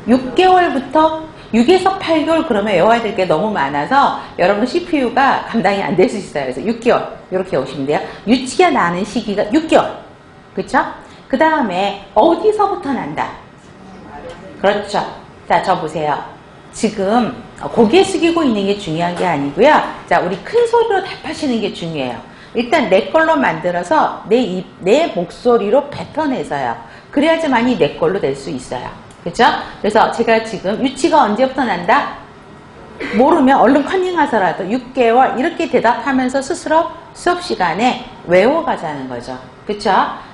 6개월부터 6에서 8개월 그러면 외워야 될 게 너무 많아서 여러분 CPU가 감당이 안 될 수 있어요. 그래서 6개월 이렇게 오시면 돼요. 유치가 나는 시기가 6개월. 그렇죠? 그 다음에 어디서부터 난다? 그렇죠. 자, 저 보세요. 지금 고개 숙이고 있는 게 중요한 게 아니고요. 자, 우리 큰 소리로 답하시는 게 중요해요. 일단 내 걸로 만들어서 내 목소리로 뱉어내서요. 그래야지만이 내 걸로 될 수 있어요. 그렇죠? 그래서 제가 지금 유치가 언제부터 난다? 모르면 얼른 컨닝하서라도 6개월 이렇게 대답하면서 스스로 수업 시간에 외워가자는 거죠. 그렇죠?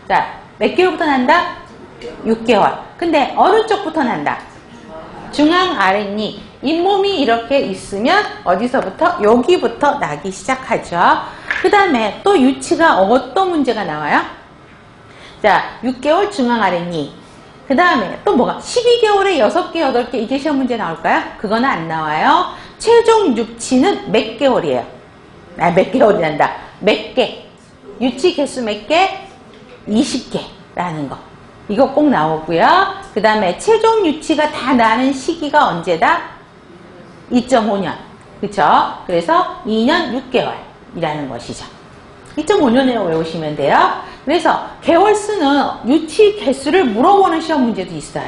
자, 몇 개월부터 난다? 6개월. 근데 어느 쪽부터 난다? 중앙, 아랫니. 잇몸이 이렇게 있으면 어디서부터? 여기부터 나기 시작하죠. 그 다음에 또 유치가 어떤 문제가 나와요? 자, 6개월 중앙, 아랫니. 그 다음에 또 뭐가? 12개월에 6개, 8개 이게 시험 문제 나올까요? 그거는 안 나와요. 최종 유치는 몇 개월이에요? 몇 개월이 난다. 몇 개. 유치 개수 몇 개? 20개라는 거. 이거 꼭 나오고요. 그 다음에 최종 유치가 다 나는 시기가 언제다? 2.5년. 그쵸? 그래서 2년 6개월이라는 것이죠. 2.5년이라고 외우시면 돼요. 그래서 개월수는 유치 개수를 물어보는 시험 문제도 있어요.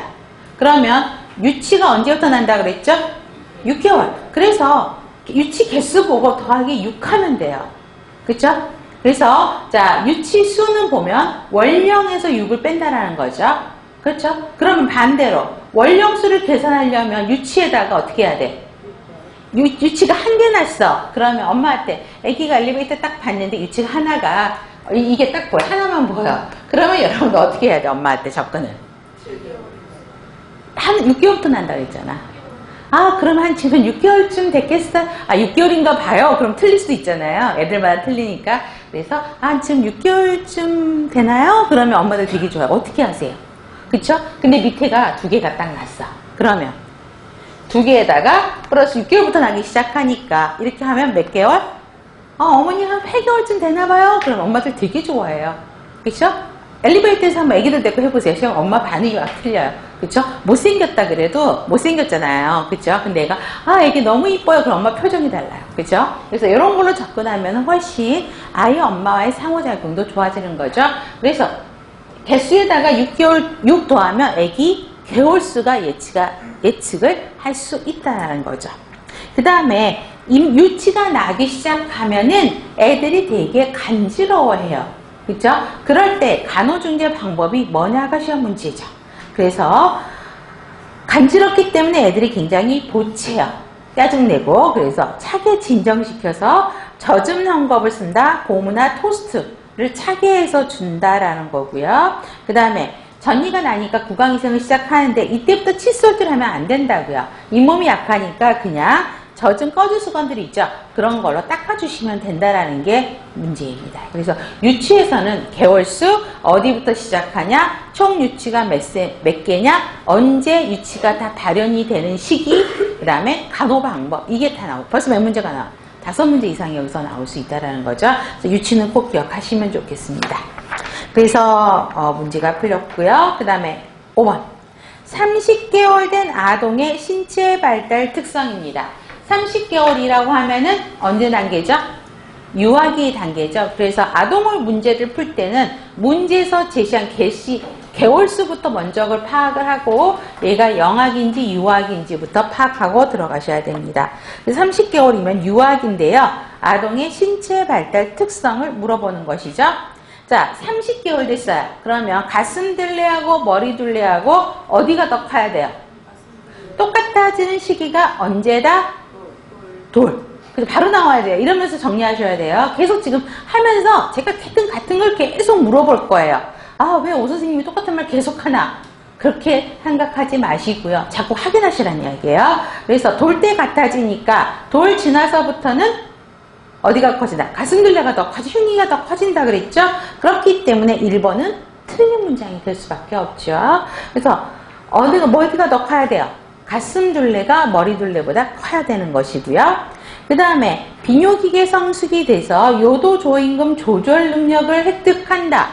그러면 유치가 언제부터 난다 그랬죠? 6개월. 그래서 유치 개수 보고 더하기 6 하면 돼요. 그쵸? 그래서 자, 유치 수는 보면 원령에서 6을 뺀다라는 거죠. 그렇죠? 그러면 반대로 원령수를 계산하려면 유치에다가 어떻게 해야 돼? 유치가 한 개 났어. 그러면 엄마한테 아기가 엘리베이터 딱 봤는데 유치가 하나가 이게 딱 보여. 하나만 보여. 그러면 여러분 어떻게 해야 돼? 엄마한테 접근을. 6개월부터 난다고 했잖아. 아, 그럼 한 지금 6개월쯤 됐겠어? 아, 6개월인가 봐요. 그럼 틀릴 수도 있잖아요. 애들마다 틀리니까. 그래서, 아, 지금 6개월쯤 되나요? 그러면 엄마들 되게 좋아요. 어떻게 하세요? 그쵸? 근데 밑에가 2개가 딱 났어. 그러면 2개에다가 플러스 6개월부터 나기 시작하니까 이렇게 하면 몇 개월? 어머니 한 8개월쯤 되나봐요. 그럼 엄마들 되게 좋아해요. 그쵸? 엘리베이터에서 한번 애기들 데리고 해보세요. 시험 엄마 반응이 막 틀려요. 그쵸? 못생겼다 그래도 못생겼잖아요. 그쵸? 근데 애가 애기 너무 이뻐요. 그럼 엄마 표정이 달라요. 그쵸? 그래서 이런 걸로 접근하면 훨씬 아이 엄마와의 상호작용도 좋아지는 거죠. 그래서 개수에다가 6 더하면 애기 개월수가 예측을 할 수 있다는 거죠. 그 다음에 유치가 나기 시작하면은 애들이 되게 간지러워해요. 그죠? 그럴 때 간호중재 방법이 뭐냐가 시험 문제죠. 그래서 간지럽기 때문에 애들이 굉장히 보채요. 짜증내고. 그래서 차게 진정시켜서 젖은 헝겊을 쓴다. 고무나 토스트를 차게 해서 준다라는 거고요. 그 다음에 전이가 나니까 구강위생을 시작하는데 이때부터 칫솔질 하면 안 된다고요. 잇몸이 약하니까 그냥 젖은 꺼주 수건들이 있죠. 그런 걸로 닦아주시면 된다라는 게 문제입니다. 그래서 유치에서는 개월수, 어디부터 시작하냐, 총 유치가 몇 개냐, 언제 유치가 다 발현이 되는 시기, 그 다음에 간호 방법, 이게 다 나오고 벌써 몇 문제가 나와? 5문제 이상이 여기서 나올 수 있다는 거죠. 그래서 유치는 꼭 기억하시면 좋겠습니다. 그래서 문제가 풀렸고요. 그 다음에 5번 30개월 된 아동의 신체 발달 특성입니다. 30개월이라고 하면은 언제 단계죠? 유아기 단계죠. 그래서 아동을 문제를 풀 때는 문제에서 제시한 개월수부터 먼저 그걸 파악을 하고 얘가 영아기인지 유아기인지부터 파악하고 들어가셔야 됩니다. 30개월이면 유아기인데요. 아동의 신체 발달 특성을 물어보는 것이죠. 자, 30개월 됐어요. 그러면 가슴 둘레하고 머리 둘레하고 어디가 더 커야 돼요? 똑같아지는 시기가 언제다? 돌. 그래서 바로 나와야 돼요. 이러면서 정리하셔야 돼요. 계속 지금 하면서 제가 같은 걸 계속 물어볼 거예요. 왜 오 선생님이 똑같은 말 계속 하나? 그렇게 생각하지 마시고요. 자꾸 확인하시라는 이야기예요. 그래서 돌 때 같아지니까 돌 지나서부터는 어디가 커진다? 가슴 둘레가 더 커지, 흉기가 더 커진다 그랬죠? 그렇기 때문에 1번은 틀린 문장이 될 수밖에 없죠. 그래서 어디가 더 커야 돼요? 가슴 둘레가 머리 둘레보다 커야 되는 것이고요. 그 다음에 비뇨기계 성숙이 돼서 요도 조임금 조절 능력을 획득한다.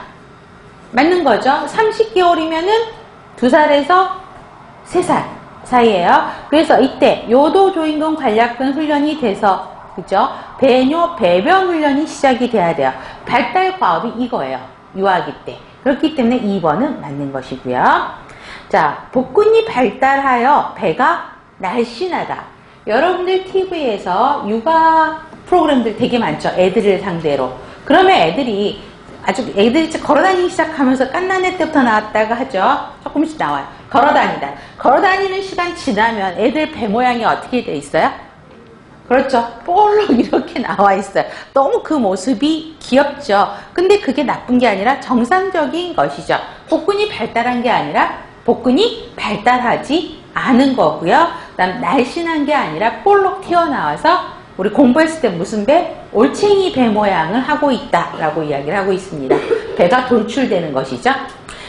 맞는 거죠? 30개월이면은 2살에서 3살 사이에요. 그래서 이때 요도 조임금 관략근 훈련이 돼서 그죠? 배뇨, 배변 훈련이 시작이 돼야 돼요. 발달 과업이 이거예요. 유아기 때. 그렇기 때문에 2번은 맞는 것이고요. 자, 복근이 발달하여 배가 날씬하다. 여러분들 TV에서 육아 프로그램들 되게 많죠. 애들을 상대로. 그러면 애들이 걸어다니기 시작하면서 갓난애 때부터 나왔다가 하죠. 조금씩 나와요. 걸어다니는 시간 지나면 애들 배 모양이 어떻게 돼 있어요? 그렇죠. 볼록 이렇게 나와 있어요. 너무 그 모습이 귀엽죠. 근데 그게 나쁜 게 아니라 정상적인 것이죠. 복근이 발달한 게 아니라 복근이 발달하지 않은 거고요. 그다음 날씬한 게 아니라 볼록 튀어나와서 우리 공부했을 때 무슨 배? 올챙이 배 모양을 하고 있다라고 이야기를 하고 있습니다. 배가 돌출되는 것이죠.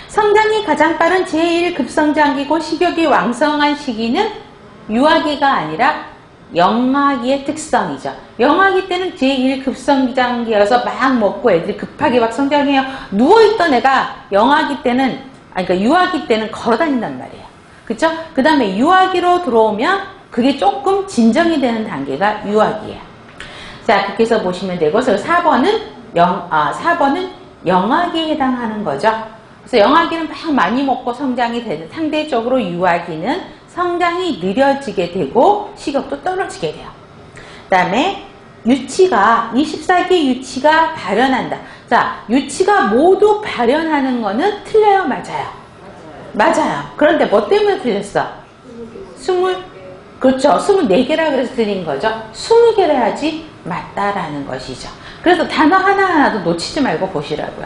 성장이 가장 빠른 제1급성장기고 식욕이 왕성한 시기는 유아기가 아니라 영아기의 특성이죠. 영아기 때는 제1급성장기여서 막 먹고 애들이 급하게 막 성장해요. 누워있던 애가 그러니까 유아기 때는 걸어다닌단 말이에요. 그쵸? 그 다음에 유아기로 들어오면 그게 조금 진정이 되는 단계가 유아기예요. 자, 그렇게 해서 보시면 되고, 그래서 4번은 영아기에 해당하는 거죠. 그래서 영아기는 막 많이 먹고 성장이 되는, 상대적으로 유아기는 성장이 느려지게 되고 식욕도 떨어지게 돼요. 그 다음에 24기 유치가 발현한다. 자, 유치가 모두 발현하는 거는 틀려요? 맞아요. 그런데 뭐 때문에 틀렸어? 그렇죠. 24개라 그래서 틀린 거죠. 20개를 해야지 맞다라는 것이죠. 그래서 단어 하나하나도 놓치지 말고 보시라고요.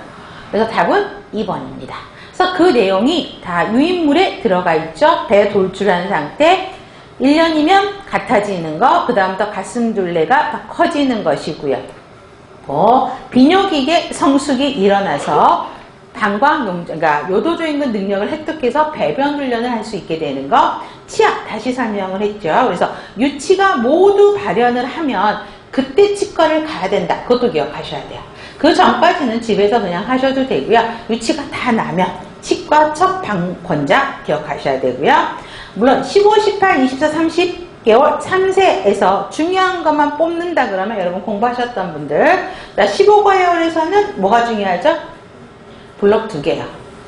그래서 답은 2번입니다. 그래서 그 내용이 다 유인물에 들어가 있죠. 배 돌출한 상태, 1년이면 같아지는 거, 그 다음부터 가슴 둘레가 더 커지는 것이고요. 비뇨기계 성숙이 일어나서 그러니까 요도조임금 능력을 획득해서 배변 훈련을 할 수 있게 되는 거. 치아, 다시 설명을 했죠. 그래서 유치가 모두 발현을 하면 그때 치과를 가야 된다. 그것도 기억하셔야 돼요. 그 전까지는 집에서 그냥 하셔도 되고요. 유치가 다 나면 치과 첫 방권자 기억하셔야 되고요. 물론 15, 18, 24, 30개월 3세에서 중요한 것만 뽑는다 그러면 여러분 공부하셨던 분들, 15개월에서는 뭐가 중요하죠? 블록 2개요.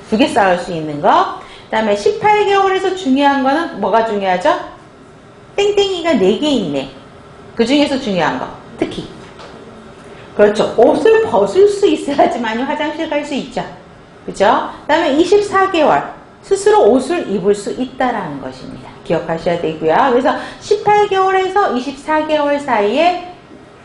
2개 쌓을 수 있는 거. 그 다음에 18개월에서 중요한 거는 뭐가 중요하죠? 땡땡이가 4개 있네. 그 중에서 중요한 거. 특히. 그렇죠. 옷을 벗을 수 있어야지만 화장실 갈 수 있죠. 그죠? 그 다음에 24개월. 스스로 옷을 입을 수 있다라는 것입니다. 기억하셔야 되고요. 그래서 18개월에서 24개월 사이에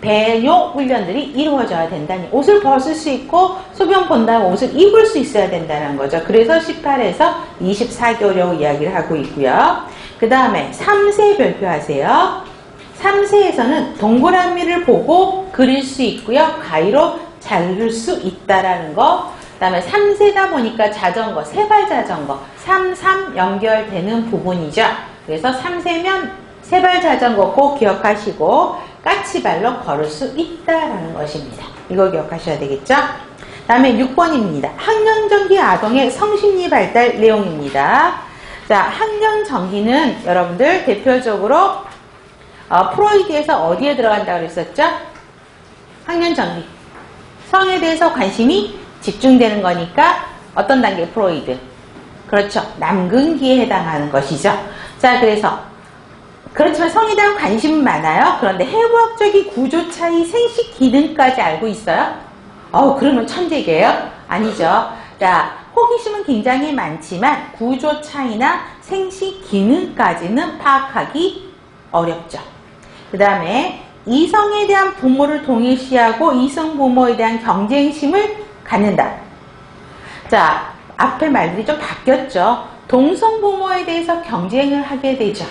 배뇨 훈련들이 이루어져야 된다니, 옷을 벗을 수 있고 소변 본다면 옷을 입을 수 있어야 된다는 거죠. 그래서 18에서 24개월이라고 이야기를 하고 있고요. 그 다음에 3세 별표하세요. 3세에서는 동그라미를 보고 그릴 수 있고요. 가위로 자를 수 있다라는 거. 그 다음에 3세다 보니까 자전거, 세발 자전거, 3, 3 연결되는 부분이죠. 그래서 3세면 세발 자전거 꼭 기억하시고 까치발로 걸을 수 있다라는 것입니다. 이거 기억하셔야 되겠죠? 그 다음에 6번입니다. 학년전기 아동의 성심리 발달 내용입니다. 자, 학년전기는 여러분들 대표적으로 프로이드에서 어디에 들어간다고 그랬었죠? 학년전기. 성에 대해서 관심이 집중되는 거니까 어떤 단계? 프로이드. 그렇죠. 남근기에 해당하는 것이죠. 자, 그렇지만 성에 대한 관심은 많아요. 그런데 해부학적인 구조 차이, 생식 기능까지 알고 있어요? 그러면 천재계예요? 아니죠. 자, 호기심은 굉장히 많지만 구조 차이나 생식 기능까지는 파악하기 어렵죠. 그 다음에 이성에 대한 부모를 동일시하고 이성 부모에 대한 경쟁심을 갖는다. 자, 앞에 말들이 좀 바뀌었죠. 동성 부모에 대해서 경쟁을 하게 되죠.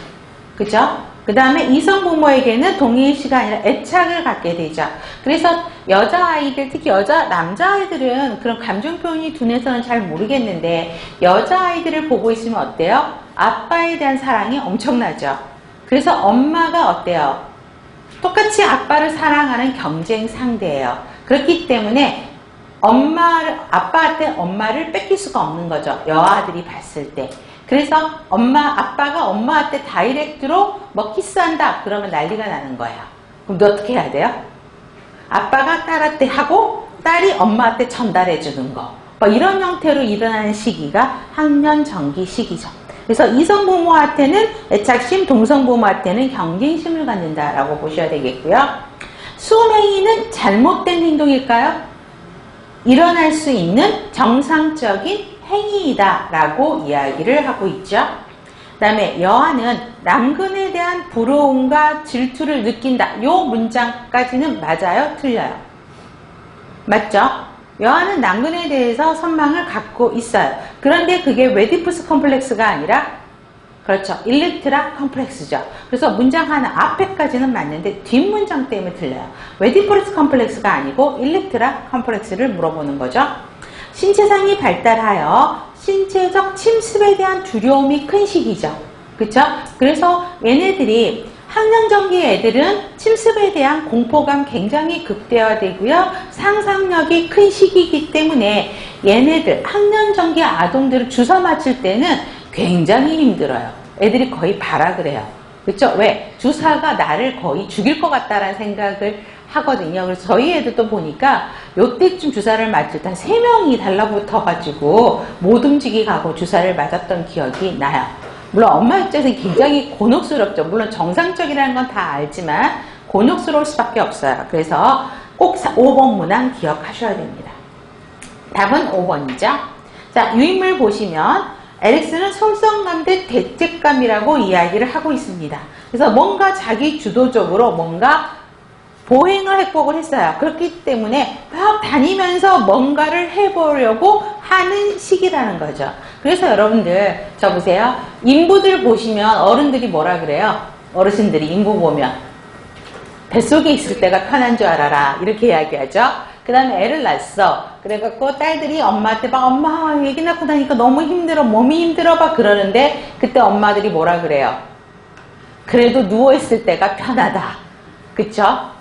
그죠? 그 다음에 이성 부모에게는 동일시가 아니라 애착을 갖게 되죠. 그래서 여자아이들, 특히 남자아이들은 그런 감정 표현이 둔해서는 잘 모르겠는데, 여자아이들을 보고 있으면 어때요? 아빠에 대한 사랑이 엄청나죠. 그래서 엄마가 어때요? 똑같이 아빠를 사랑하는 경쟁 상대예요. 그렇기 때문에 아빠한테 엄마를 뺏길 수가 없는 거죠. 여아들이 봤을 때. 그래서 아빠가 엄마한테 다이렉트로 키스한다. 그러면 난리가 나는 거예요. 그럼 너 어떻게 해야 돼요? 아빠가 딸한테 하고 딸이 엄마한테 전달해 주는 거. 이런 형태로 일어나는 시기가 학년전기 시기죠. 그래서 이성 부모한테는 애착심, 동성 부모한테는 경쟁심을 갖는다라고 보셔야 되겠고요. 수행위는 잘못된 행동일까요? 일어날 수 있는 정상적인 행위이다 라고 이야기를 하고 있죠. 그 다음에 여아는 남근에 대한 부러움과 질투를 느낀다. 요 문장까지는 맞아요? 틀려요? 맞죠? 여아는 남근에 대해서 선망을 갖고 있어요. 그런데 그게 웨디푸스 컴플렉스가 아니라, 그렇죠, 일렉트라 컴플렉스죠. 그래서 문장 하나 앞에까지는 맞는데 뒷문장 때문에 틀려요. 웨디푸스 컴플렉스가 아니고 일렉트라 컴플렉스를 물어보는 거죠. 신체상이 발달하여 신체적 침습에 대한 두려움이 큰 시기죠. 그쵸? 그래서 얘네들이 학년전기 애들은 침습에 대한 공포감 굉장히 극대화되고요. 상상력이 큰 시기이기 때문에 얘네들, 학년전기 아동들을 주사 맞힐 때는 굉장히 힘들어요. 애들이 거의 발악을 해요. 그쵸? 왜? 주사가 나를 거의 죽일 것 같다라는 생각을 하거든요. 그래서 저희 애들도 보니까 요때쯤 주사를 맞을 때 한 3명이 달라붙어가지고 못 움직이고 주사를 맞았던 기억이 나요. 물론 엄마 입장에서 굉장히 곤혹스럽죠. 물론 정상적이라는 건 다 알지만 곤혹스러울 수밖에 없어요. 그래서 꼭 5번 문항 기억하셔야 됩니다. 답은 5번이죠. 자, 유인물 보시면 에릭슨은 속성감 대 대책감이라고 이야기를 하고 있습니다. 그래서 뭔가 자기 주도적으로 뭔가 보행을 회복을 했어요. 그렇기 때문에 막 다니면서 뭔가를 해보려고 하는 시기라는 거죠. 그래서 여러분들 저 보세요. 인부들 보시면 어른들이 뭐라 그래요? 어르신들이 인부 보면 뱃속에 있을 때가 편한 줄 알아라 이렇게 이야기하죠. 그 다음에 애를 낳았어. 그래갖고 딸들이 엄마한테 막 엄마 애기 낳고 나니까 너무 힘들어, 몸이 힘들어 막 그러는데 그때 엄마들이 뭐라 그래요? 그래도 누워있을 때가 편하다. 그쵸?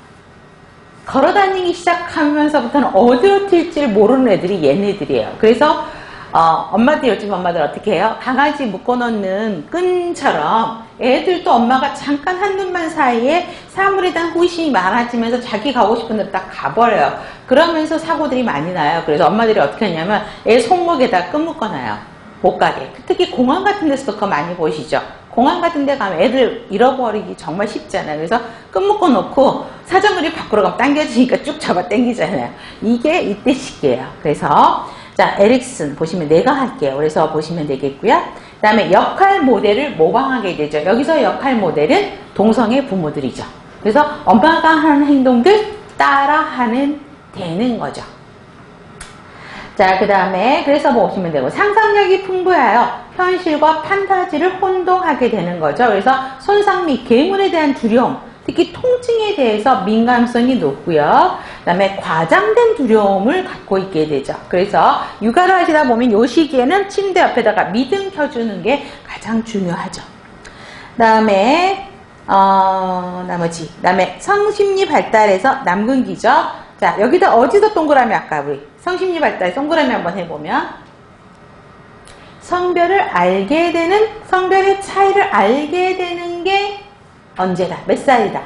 걸어다니기 시작하면서부터는 어디로 튈지를 모르는 애들이 얘네들이에요. 그래서 엄마들, 요즘 엄마들 어떻게 해요? 강아지 묶어놓는 끈처럼 애들도 엄마가 잠깐 한눈만 사이에 사물에 대한 호기심이 많아지면서 자기 가고 싶은 데로 딱 가버려요. 그러면서 사고들이 많이 나요. 그래서 엄마들이 어떻게 하냐면 애 손목에다 끈 묶어놔요. 못 가게. 특히 공항 같은 데서도 그거 많이 보시죠? 공항 같은 데 가면 애들 잃어버리기 정말 쉽잖아요. 그래서 끈 묶어놓고 사정거리 밖으로 가면 당겨지니까 쭉 잡아 당기잖아요. 이게 이때 시기예요. 그래서 자, 에릭슨 보시면 내가 할게요. 그래서 보시면 되겠고요. 그 다음에 역할 모델을 모방하게 되죠. 여기서 역할 모델은 동성애 부모들이죠. 그래서 엄마가 하는 행동들 따라하는 되는 거죠. 자, 그 다음에 그래서 보시면 되고 상상력이 풍부하여 현실과 판타지를 혼동하게 되는 거죠. 그래서 손상 및 괴물에 대한 두려움, 특히 통증에 대해서 민감성이 높고요. 그 다음에 과장된 두려움을 갖고 있게 되죠. 그래서 육아를 하시다 보면 이 시기에는 침대 옆에다가 미등 켜주는 게 가장 중요하죠. 그 다음에 그다음에 성심리 발달에서 남근기죠. 자, 여기다 어디서 동그라미 아까 우리 성심리 발달 동그라미 한번 해보면 성별을 알게 되는, 성별의 차이를 알게 되는 게 언제다? 몇 살이다?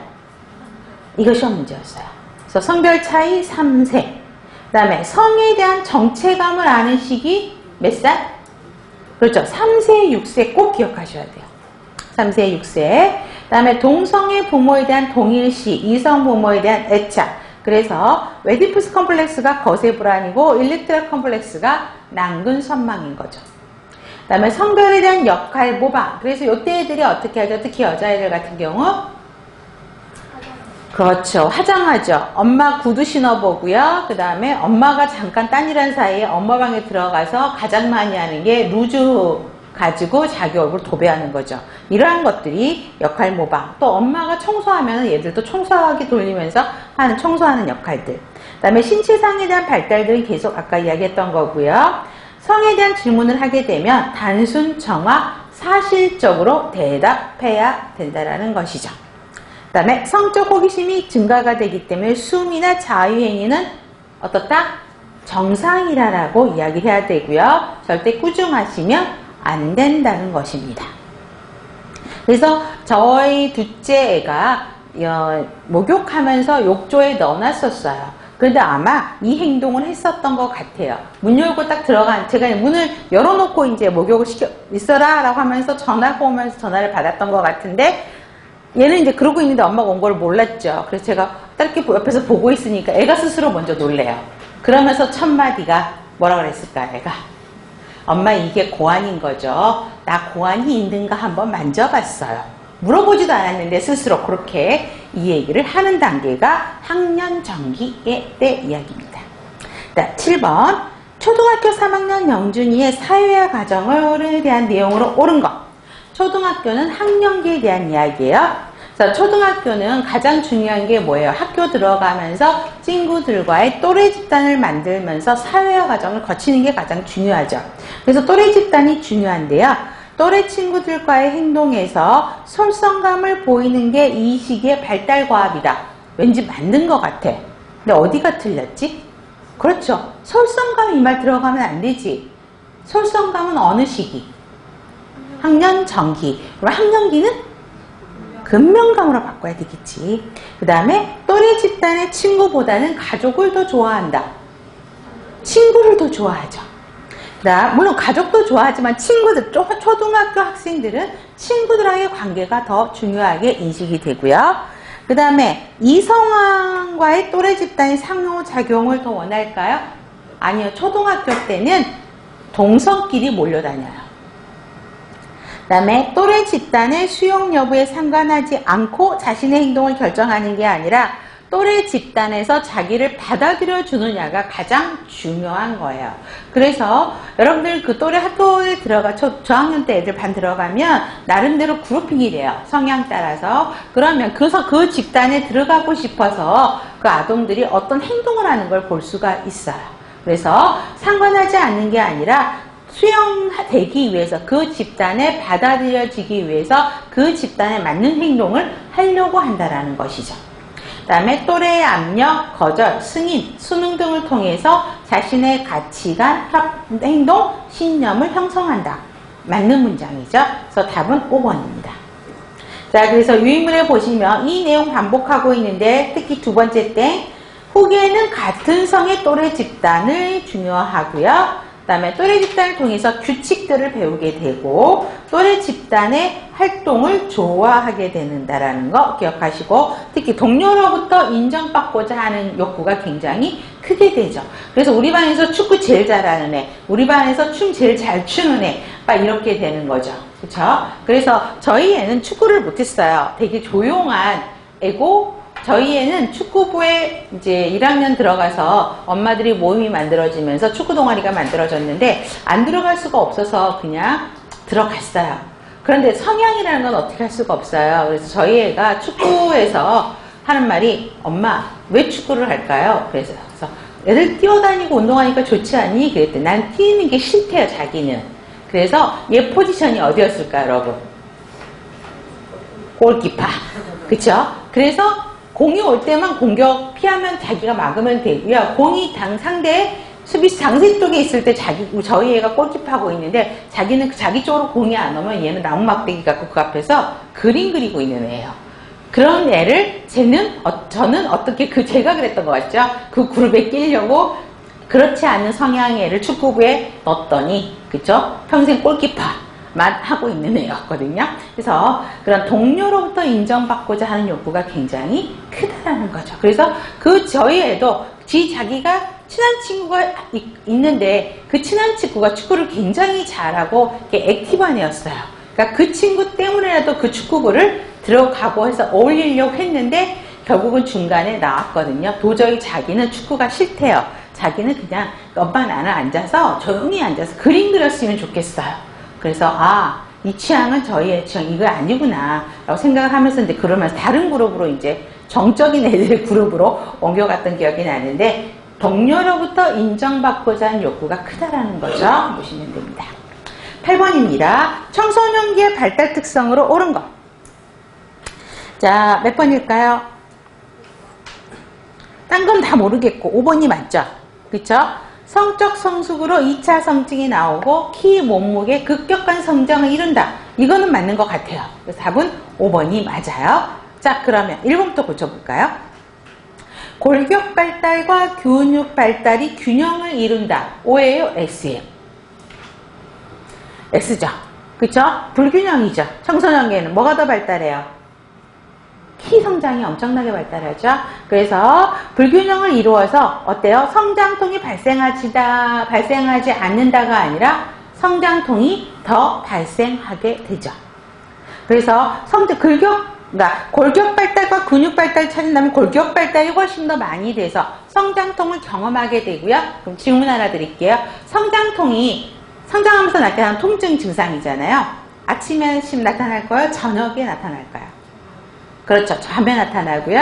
이거 시험 문제였어요. 그래서 성별 차이 3세. 그 다음에 성에 대한 정체감을 아는 시기 몇 살? 그렇죠. 3세, 6세 꼭 기억하셔야 돼요. 3세, 6세. 그 다음에 동성애 부모에 대한 동일시, 이성 부모에 대한 애착. 그래서 웨디푸스 컴플렉스가 거세 불안이고 일렉트라 컴플렉스가 난근 선망인 거죠. 그 다음에 성별에 대한 역할 모방. 그래서 요때 애들이 어떻게 하죠? 특히 여자애들 같은 경우 그렇죠. 화장하죠. 엄마 구두 신어보고요. 그 다음에 엄마가 잠깐 딴일한 사이에 엄마 방에 들어가서 가장 많이 하는 게 루즈 가지고 자기 얼굴 도배하는 거죠. 이러한 것들이 역할 모방. 또 엄마가 청소하면 얘들도 청소하기 돌리면서 하는 청소하는 역할들. 그 다음에 신체상에 대한 발달들은 계속 아까 이야기했던 거고요. 성에 대한 질문을 하게 되면 단순, 정확, 사실적으로 대답해야 된다는 것이죠. 그 다음에 성적 호기심이 증가가 되기 때문에 숨이나 자유행위는 어떻다? 정상이라고 이야기해야 되고요. 절대 꾸중하시면 안 된다는 것입니다. 그래서 저희 둘째 애가 목욕하면서 욕조에 넣어놨었어요. 그런데 아마 이 행동을 했었던 것 같아요. 문 열고 딱 들어간, 제가 문을 열어놓고 이제 목욕을 있어라 라고 하면서 전화가 오면서 전화를 받았던 것 같은데 얘는 이제 그러고 있는데 엄마가 온 걸 몰랐죠. 그래서 제가 딱 이렇게 옆에서 보고 있으니까 애가 스스로 먼저 놀래요. 그러면서 첫 마디가 뭐라 그랬을까, 애가? 엄마 이게 고환인 거죠. 나 고환이 있는가 한번 만져봤어요. 물어보지도 않았는데 스스로 그렇게 이 얘기를 하는 단계가 학년 전기의 때 이야기입니다. 자, 7번 초등학교 3학년 영준이의 사회화 과정에 대한 내용으로 옳은 것. 초등학교는 학년기에 대한 이야기예요. 그래서 초등학교는 가장 중요한 게 뭐예요? 학교 들어가면서 친구들과의 또래 집단을 만들면서 사회화 과정을 거치는 게 가장 중요하죠. 그래서 또래 집단이 중요한데요. 또래 친구들과의 행동에서 솔선감을 보이는 게 이 시기의 발달과합이다. 왠지 맞는 것 같아. 근데 어디가 틀렸지? 그렇죠. 솔선감 이 말 들어가면 안 되지. 솔선감은 어느 시기? 학년 전기. 그럼 학년기는? 근면감으로 바꿔야 되겠지. 그 다음에 또래 집단의 친구보다는 가족을 더 좋아한다. 친구를 더 좋아하죠. 물론 가족도 좋아하지만 친구들, 초등학교 학생들은 친구들과의 관계가 더 중요하게 인식이 되고요. 그 다음에 이성과의 또래 집단의 상호작용을 더 원할까요? 아니요. 초등학교 때는 동성끼리 몰려다녀요. 그 다음에 또래 집단의 수용 여부에 상관하지 않고 자신의 행동을 결정하는 게 아니라 또래 집단에서 자기를 받아들여 주느냐가 가장 중요한 거예요. 그래서 여러분들 그 또래 학교에 들어가 저학년 때 애들 반 들어가면 나름대로 그룹핑이 돼요. 성향 따라서. 그러면 그 집단에 들어가고 싶어서 그 아동들이 어떤 행동을 하는 걸 볼 수가 있어요. 그래서 상관하지 않는 게 아니라 수용되기 위해서 그 집단에 받아들여지기 위해서 그 집단에 맞는 행동을 하려고 한다라는 것이죠. 그 다음에 또래의 압력, 거절, 승인, 수능 등을 통해서 자신의 가치관, 행동, 신념을 형성한다. 맞는 문장이죠. 그래서 답은 5번입니다. 자, 그래서 유인물에 보시면 이 내용 반복하고 있는데 특히 두 번째 땡 후기에는 같은 성의 또래 집단을 중요하고요. 그 다음에 또래 집단을 통해서 규칙들을 배우게 되고 또래 집단의 활동을 좋아하게 된다는 거 기억하시고 특히 동료로부터 인정받고자 하는 욕구가 굉장히 크게 되죠. 그래서 우리 반에서 축구 제일 잘하는 애, 우리 반에서 춤 제일 잘 추는 애 막 이렇게 되는 거죠. 그렇죠? 그래서 저희 애는 축구를 못했어요. 되게 조용한 애고 저희 애는 축구부에 이제 1학년 들어가서 엄마들이 모임이 만들어지면서 축구 동아리가 만들어졌는데 안 들어갈 수가 없어서 그냥 들어갔어요. 그런데 성향이라는 건 어떻게 할 수가 없어요. 그래서 저희 애가 축구에서 하는 말이 엄마 왜 축구를 할까요? 그래서 애들 뛰어다니고 운동하니까 좋지 않니? 그랬더니 난 뛰는 게 싫대요 자기는. 그래서 얘 포지션이 어디였을까요 여러분? 골키퍼. 그쵸? 그래서 공이 올 때만 공격 피하면 자기가 막으면 되고요. 공이 상대 수비수 장세 쪽에 있을 때 저희 애가 골키퍼하고 있는데 자기는 자기 쪽으로 공이 안 오면 얘는 나무 막대기 갖고 그 앞에서 그림 그리고 있는 애예요. 그런 애를 저는 어떻게 제가 그랬던 것 같죠? 그 그룹에 끼려고 그렇지 않은 성향의 애를 축구부에 넣었더니 그쵸? 평생 골키퍼만 하고 있는 애였거든요. 그래서 그런 동료로부터 인정받고자 하는 욕구가 굉장히 크다라는 거죠. 그래서 저희 애도 자기가 친한 친구가 있는데 그 친한 친구가 축구를 굉장히 잘하고 액티브한 애였어요. 그러니까 그 친구 때문에라도 그 축구부를 들어가고 해서 어울리려고 했는데 결국은 중간에 나왔거든요. 도저히 자기는 축구가 싫대요. 자기는 그냥 엄마 나는 앉아서 조용히 앉아서 그림 그렸으면 좋겠어요. 그래서 이 취향은 저희의 취향 이거 아니구나 라고 생각을 하면서 이제 그러면서 다른 그룹으로 이제 정적인 애들의 그룹으로 옮겨갔던 기억이 나는데 동료로부터 인정받고자 하는 욕구가 크다라는 거죠. 보시면 됩니다. 8번입니다. 청소년기의 발달 특성으로 옳은 것. 자, 몇 번일까요? 딴 건 다 모르겠고 5번이 맞죠? 그쵸? 성적 성숙으로 2차 성징이 나오고 키, 몸무게 급격한 성장을 이룬다. 이거는 맞는 것 같아요. 그래서 답은 5번이 맞아요. 자, 그러면 1번부터 고쳐볼까요? 골격 발달과 근육 발달이 균형을 이룬다. O예요? X예요? X죠. 그쵸? 불균형이죠. 청소년기에는 뭐가 더 발달해요? 키 성장이 엄청나게 발달하죠. 그래서 불균형을 이루어서 어때요? 성장통이 발생하지 않는다가 아니라 성장통이 더 발생하게 되죠. 그래서 그러니까 골격 발달과 근육 발달을 찾는다면 골격 발달이 훨씬 더 많이 돼서 성장통을 경험하게 되고요. 그럼 질문 하나 드릴게요. 성장통이 성장하면서 나타나는 통증 증상이잖아요. 아침에 나타날 거예요? 저녁에 나타날까요? 그렇죠. 밤에 나타나고요.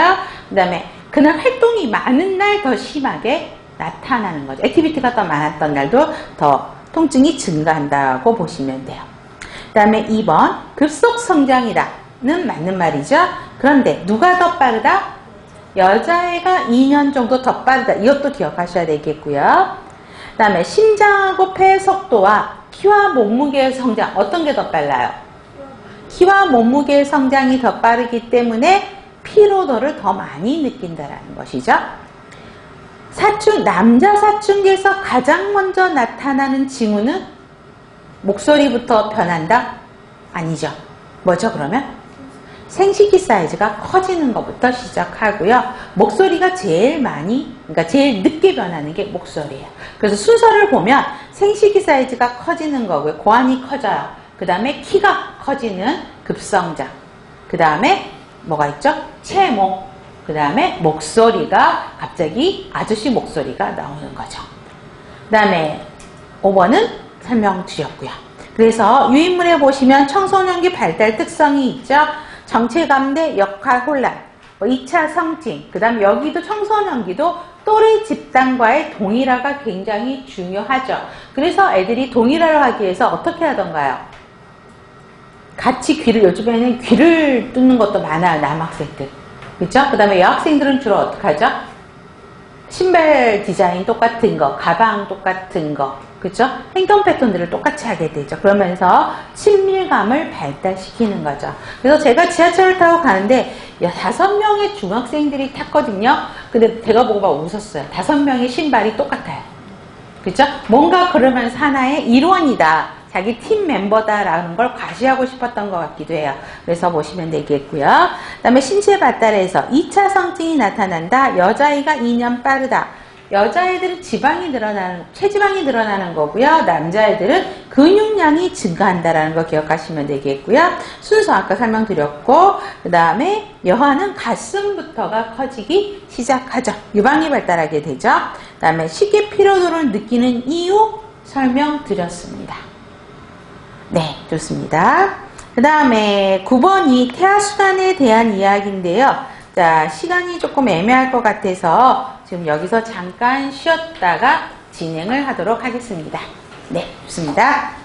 그 다음에 그날 활동이 많은 날 더 심하게 나타나는 거죠. 액티비티가 더 많았던 날도 더 통증이 증가한다고 보시면 돼요. 그 다음에 2번 급속 성장이라는 맞는 말이죠. 그런데 누가 더 빠르다? 여자애가 2년 정도 더 빠르다. 이것도 기억하셔야 되겠고요. 그 다음에 심장하고 폐의 속도와 키와 몸무게의 성장 어떤 게 더 빨라요? 키와 몸무게의 성장이 더 빠르기 때문에 피로도를 더 많이 느낀다라는 것이죠. 남자 사춘기에서 가장 먼저 나타나는 징후는 목소리부터 변한다? 아니죠. 뭐죠 그러면? 생식기 사이즈가 커지는 것부터 시작하고요. 목소리가 그러니까 제일 늦게 변하는 게 목소리예요. 그래서 순서를 보면 생식기 사이즈가 커지는 거고요. 고환이 커져요. 그 다음에 키가 커지는 급성장. 그 다음에 뭐가 있죠? 체모. 그 다음에 목소리가 갑자기 아저씨 목소리가 나오는 거죠. 그 다음에 5번은 설명드렸고요. 그래서 유인물에 보시면 청소년기 발달 특성이 있죠. 정체감대, 역할 혼란, 2차 성징, 그 다음 여기도 청소년기도 또래 집단과의 동일화가 굉장히 중요하죠. 그래서 애들이 동일화를 하기 위해서 어떻게 하던가요? 같이 귀를, 요즘에는 귀를 뚫는 것도 많아요, 남학생들. 그쵸? 그 다음에 여학생들은 주로 어떻게 하죠? 신발 디자인 똑같은 거, 가방 똑같은 거, 그쵸? 행동 패턴들을 똑같이 하게 되죠. 그러면서 친밀감을 발달시키는 거죠. 그래서 제가 지하철을 타고 가는데 5명의 중학생들이 탔거든요. 근데 제가 보고 막 웃었어요. 5명의 신발이 똑같아요. 그쵸? 뭔가 그러면서 하나의 일원이다. 자기 팀 멤버다라는 걸 과시하고 싶었던 것 같기도 해요. 그래서 보시면 되겠고요. 그 다음에 신체 발달에서 2차 성징이 나타난다. 여자아이가 2년 빠르다. 여자애들은 체지방이 늘어나는 거고요. 남자애들은 근육량이 증가한다라는 거 기억하시면 되겠고요. 순서 아까 설명드렸고, 그 다음에 여아는 가슴부터가 커지기 시작하죠. 유방이 발달하게 되죠. 그 다음에 시기 피로도를 느끼는 이유 설명드렸습니다. 네, 좋습니다. 그 다음에 9번이 태아수단에 대한 이야기인데요. 자, 시간이 조금 애매할 것 같아서 지금 여기서 잠깐 쉬었다가 진행을 하도록 하겠습니다. 네, 좋습니다.